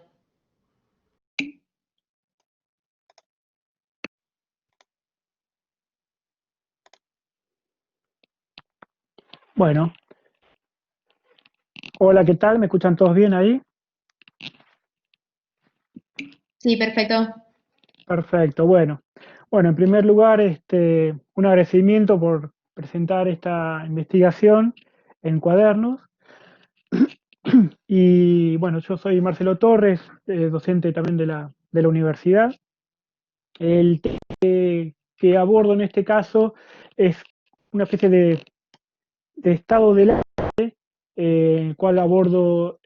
S8: Bueno, hola, ¿qué tal? ¿Me escuchan todos bien ahí?
S3: Sí, perfecto.
S8: Perfecto, bueno. Bueno, en primer lugar, un agradecimiento por presentar esta investigación en Cuadernos. Y bueno, yo soy Marcelo Torres, docente también de la universidad. El tema que abordo en este caso es una especie de estado del arte, en el cual abordo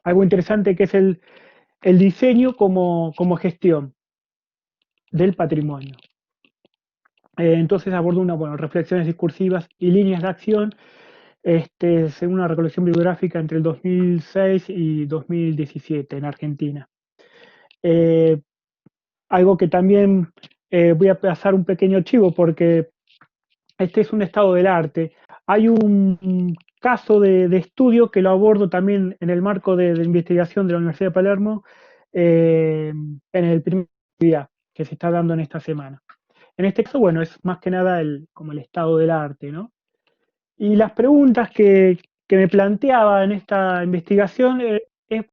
S8: algo interesante que es el diseño como gestión del patrimonio. Entonces abordo reflexiones discursivas y líneas de acción según una recolección bibliográfica entre el 2006 y 2017 en Argentina. Eh, Algo que también voy a pasar un pequeño chivo porque este es un estado del arte. Hay un caso de estudio que lo abordo también en el marco de investigación de la Universidad de Palermo en el primer día que se está dando en esta semana. En este caso, bueno, es más que nada como el estado del arte, ¿no? Y las preguntas que me planteaba en esta investigación es,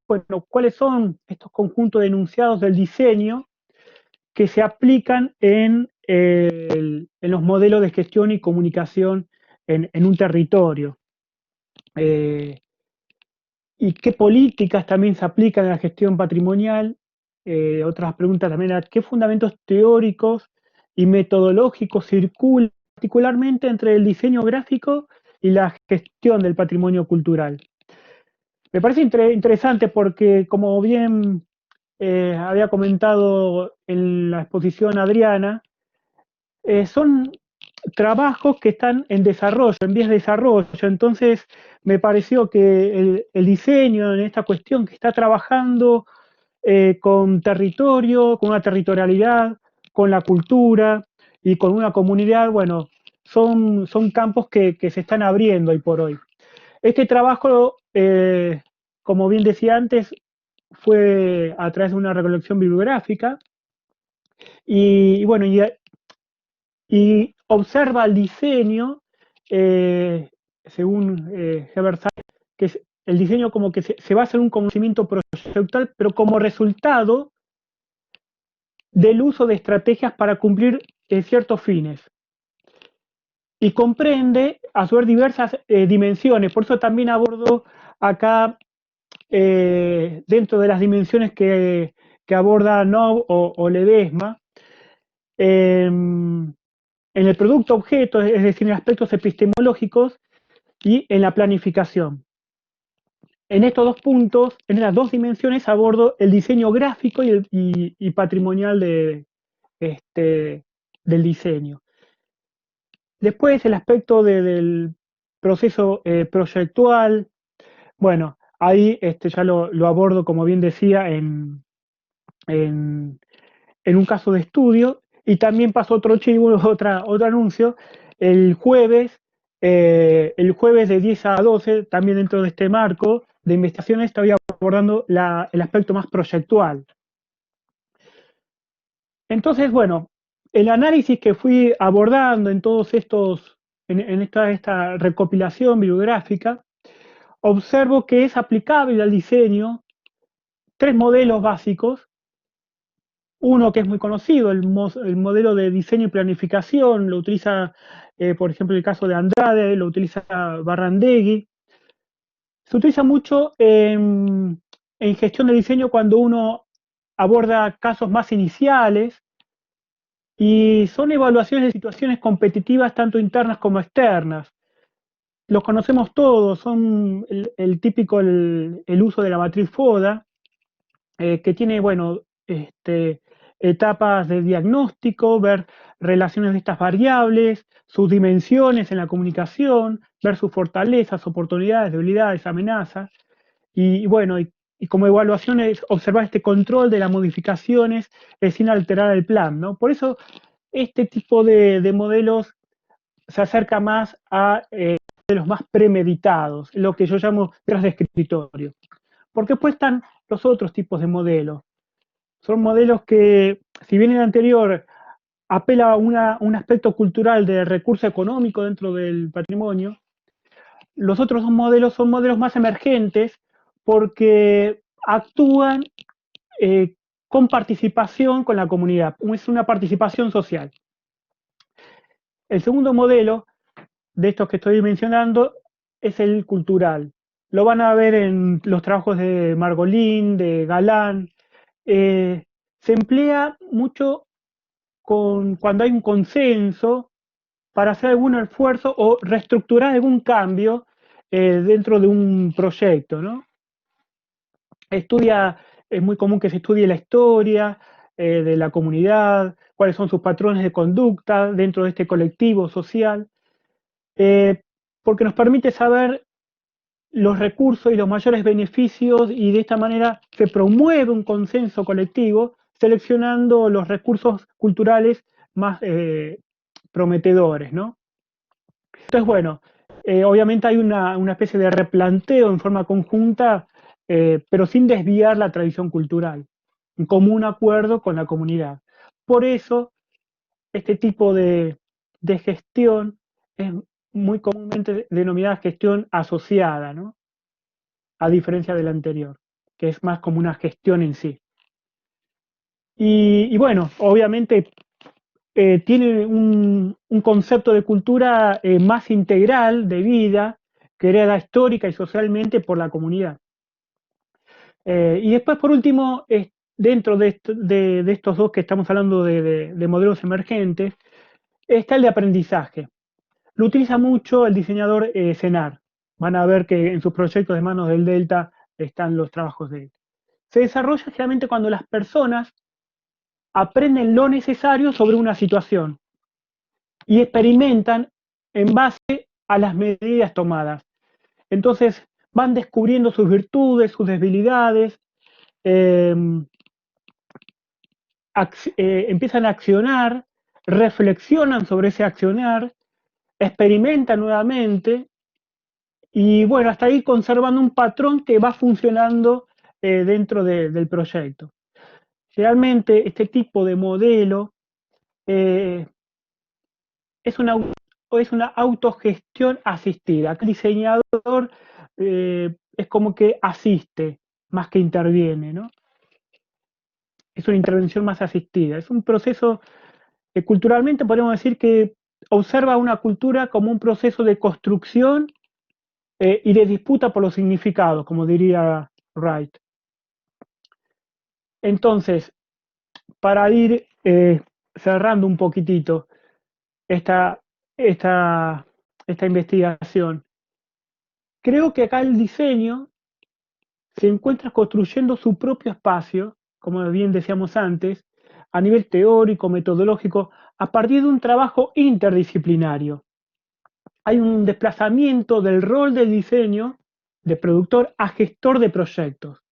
S8: bueno, ¿cuáles son estos conjuntos de enunciados del diseño que se aplican en los modelos de gestión y comunicación en un territorio? ¿Y qué políticas también se aplican en la gestión patrimonial? Otras preguntas también, ¿qué fundamentos teóricos y metodológicos circulan particularmente entre el diseño gráfico y la gestión del patrimonio cultural? Me parece interesante porque, como bien había comentado en la exposición Adriana, son trabajos que están en desarrollo, en vías de desarrollo. Entonces, me pareció que el diseño en esta cuestión que está trabajando con territorio, con una territorialidad, con la cultura y con una comunidad, bueno, son campos que se están abriendo hoy por hoy. Este trabajo, como bien decía antes, fue a través de una recolección bibliográfica y bueno, y observa el diseño, según Herbert Said, que es el diseño como que se basa en un conocimiento proyectual, pero como resultado del uso de estrategias para cumplir ciertos fines. Y comprende a su vez diversas dimensiones, por eso también abordo acá, dentro de las dimensiones que aborda Nob o Ledesma, en el producto objeto, es decir, en aspectos epistemológicos y en la planificación. En estos dos puntos, en estas dos dimensiones, abordo el diseño gráfico y patrimonial del diseño. Después, el aspecto del proceso proyectual, bueno, ahí ya lo abordo, como bien decía, en un caso de estudio, y también pasó otro chivo, otro anuncio, el jueves de 10 a 12, también dentro de este marco de investigaciones, estoy abordando el aspecto más proyectual. Entonces, bueno, el análisis que fui abordando en todos estos, en esta recopilación bibliográfica, observo que es aplicable al diseño tres modelos básicos. Uno que es muy conocido, el modelo de diseño y planificación, lo utiliza, por ejemplo, el caso de Andrade, lo utiliza Barrandegui. Se utiliza mucho en gestión de diseño cuando uno aborda casos más iniciales y son evaluaciones de situaciones competitivas tanto internas como externas. los conocemos todos, son el típico, el uso de la matriz FODA, que tiene, bueno, etapas de diagnóstico, ver relaciones de estas variables, sus dimensiones en la comunicación, ver sus fortalezas, oportunidades, debilidades, amenazas, y bueno, y como evaluación es observar este control de las modificaciones sin alterar el plan, ¿no? Por eso este tipo de modelos se acerca más a los más premeditados, lo que yo llamo tras de escritorio. Porque después están los otros tipos de modelos. Son modelos que, si bien el anterior apela a un aspecto cultural de recurso económico dentro del patrimonio, los otros dos modelos son modelos más emergentes porque actúan con participación con la comunidad, es una participación social. El segundo modelo de estos que estoy mencionando es el cultural. Lo van a ver en los trabajos de Margolin, de Galán. Se emplea mucho cuando hay un consenso para hacer algún esfuerzo o reestructurar algún cambio dentro de un proyecto, ¿no? Es muy común que se estudie la historia de la comunidad, cuáles son sus patrones de conducta dentro de este colectivo social, porque nos permite saber los recursos y los mayores beneficios, y de esta manera se promueve un consenso colectivo seleccionando los recursos culturales más prometedores, ¿no? Entonces, bueno, obviamente hay una especie de replanteo en forma conjunta, pero sin desviar la tradición cultural, en común acuerdo con la comunidad. Por eso, este tipo de gestión es muy comúnmente denominada gestión asociada, ¿no? A diferencia de la anterior, que es más como una gestión en sí. Y bueno, obviamente tiene un concepto de cultura más integral, de vida, creada histórica y socialmente por la comunidad. Y después, por último, dentro de estos dos que estamos hablando de modelos emergentes, está el de aprendizaje. Lo utiliza mucho el diseñador Senar. Van a ver que en sus proyectos de Manos del Delta están los trabajos de él. Se desarrolla generalmente cuando las personas aprenden lo necesario sobre una situación y experimentan en base a las medidas tomadas. Entonces van descubriendo sus virtudes, sus debilidades, empiezan a accionar, reflexionan sobre ese accionar, experimentan nuevamente y bueno, hasta ahí conservando un patrón que va funcionando dentro del proyecto. Realmente este tipo de modelo es una autogestión asistida. El diseñador es como que asiste más que interviene, ¿no? Es una intervención más asistida. Es un proceso, culturalmente podemos decir que observa una cultura como un proceso de construcción y de disputa por los significados, como diría Wright. Entonces, para ir cerrando un poquitito esta investigación, creo que acá el diseño se encuentra construyendo su propio espacio, como bien decíamos antes, a nivel teórico, metodológico, a partir de un trabajo interdisciplinario. Hay un desplazamiento del rol del diseño de productor a gestor de proyectos.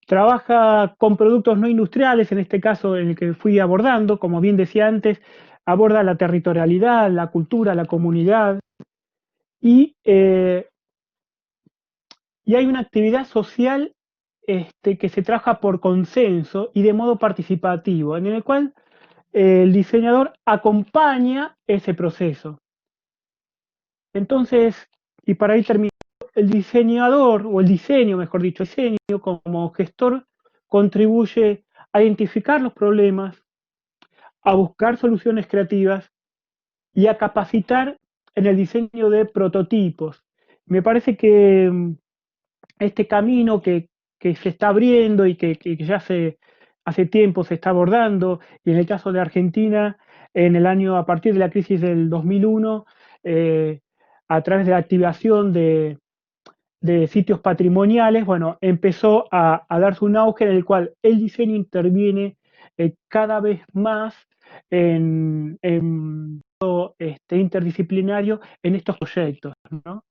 S8: Trabaja con productos no industriales, en este caso en el que fui abordando, como bien decía antes, aborda la territorialidad, la cultura, la comunidad, y hay una actividad social que se trabaja por consenso y de modo participativo, en el cual el diseñador acompaña ese proceso. Entonces, y para ir terminando, el diseñador, o el diseño, mejor dicho, el diseño como gestor contribuye a identificar los problemas, a buscar soluciones creativas y a capacitar en el diseño de prototipos. Me parece que este camino que se está abriendo y que ya hace tiempo se está abordando, y en el caso de Argentina, a partir de la crisis del 2001, a través de la activación de sitios patrimoniales, bueno, empezó a darse un auge en el cual el diseño interviene cada vez más en interdisciplinario en estos proyectos, ¿no?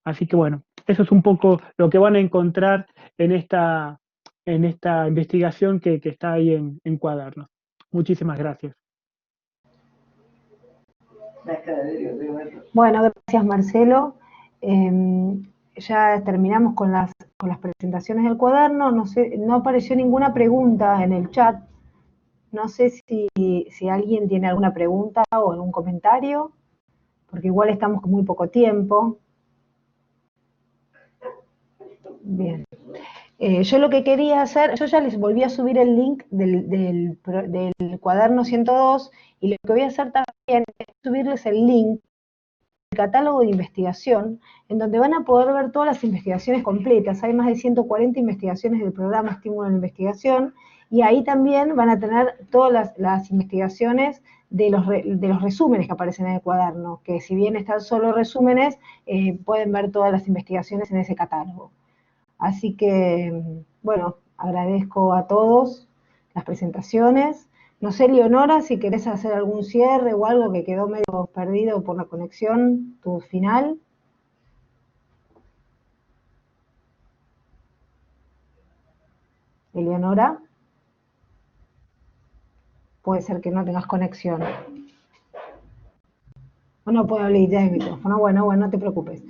S8: Así que bueno, eso es un poco lo que van a encontrar en esta investigación que está ahí en Cuadernos. Muchísimas gracias.
S1: Bueno, gracias Marcelo. Ya terminamos con las presentaciones del cuaderno. No sé, no apareció ninguna pregunta en el chat. No sé si alguien tiene alguna pregunta o algún comentario, porque igual estamos con muy poco tiempo. Bien. Yo lo que quería hacer, yo ya les volví a subir el link del cuaderno 102, y lo que voy a hacer también es subirles el link del catálogo de investigación, en donde van a poder ver todas las investigaciones completas. Hay más de 140 investigaciones del programa Estímulo a la Investigación, y ahí también van a tener todas las investigaciones de los resúmenes que aparecen en el cuaderno, que si bien están solo resúmenes, pueden ver todas las investigaciones en ese catálogo. Así que, bueno, agradezco a todos las presentaciones. No sé, Leonora, si querés hacer algún cierre o algo que quedó medio perdido por la conexión, tu final. Eleonora. Puede ser que no tengas conexión. O no puedo abrir ya el micrófono. Bueno, no te preocupes.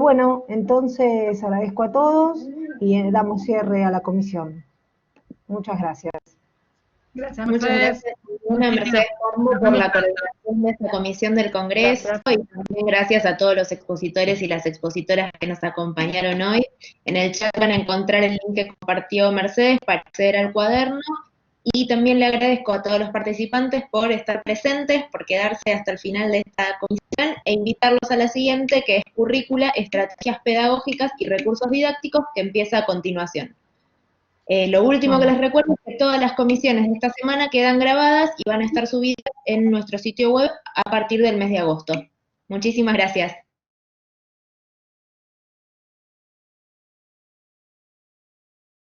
S1: Bueno, entonces agradezco a todos y damos cierre a la comisión. Muchas gracias.
S5: Gracias,
S3: Muchas gracias, Mercedes Pombo, por la coordinación de esta comisión del Congreso, y también gracias a todos los expositores y las expositoras que nos acompañaron hoy. En el chat van a encontrar el link que compartió Mercedes para acceder al cuaderno, y también le agradezco a todos los participantes por estar presentes, por quedarse hasta el final de esta comisión, e invitarlos a la siguiente, que es Currícula, Estrategias Pedagógicas y Recursos Didácticos, que empieza a continuación. Lo último que les recuerdo es que todas las comisiones de esta semana quedan grabadas y van a estar subidas en nuestro sitio web a partir del mes de agosto. Muchísimas gracias.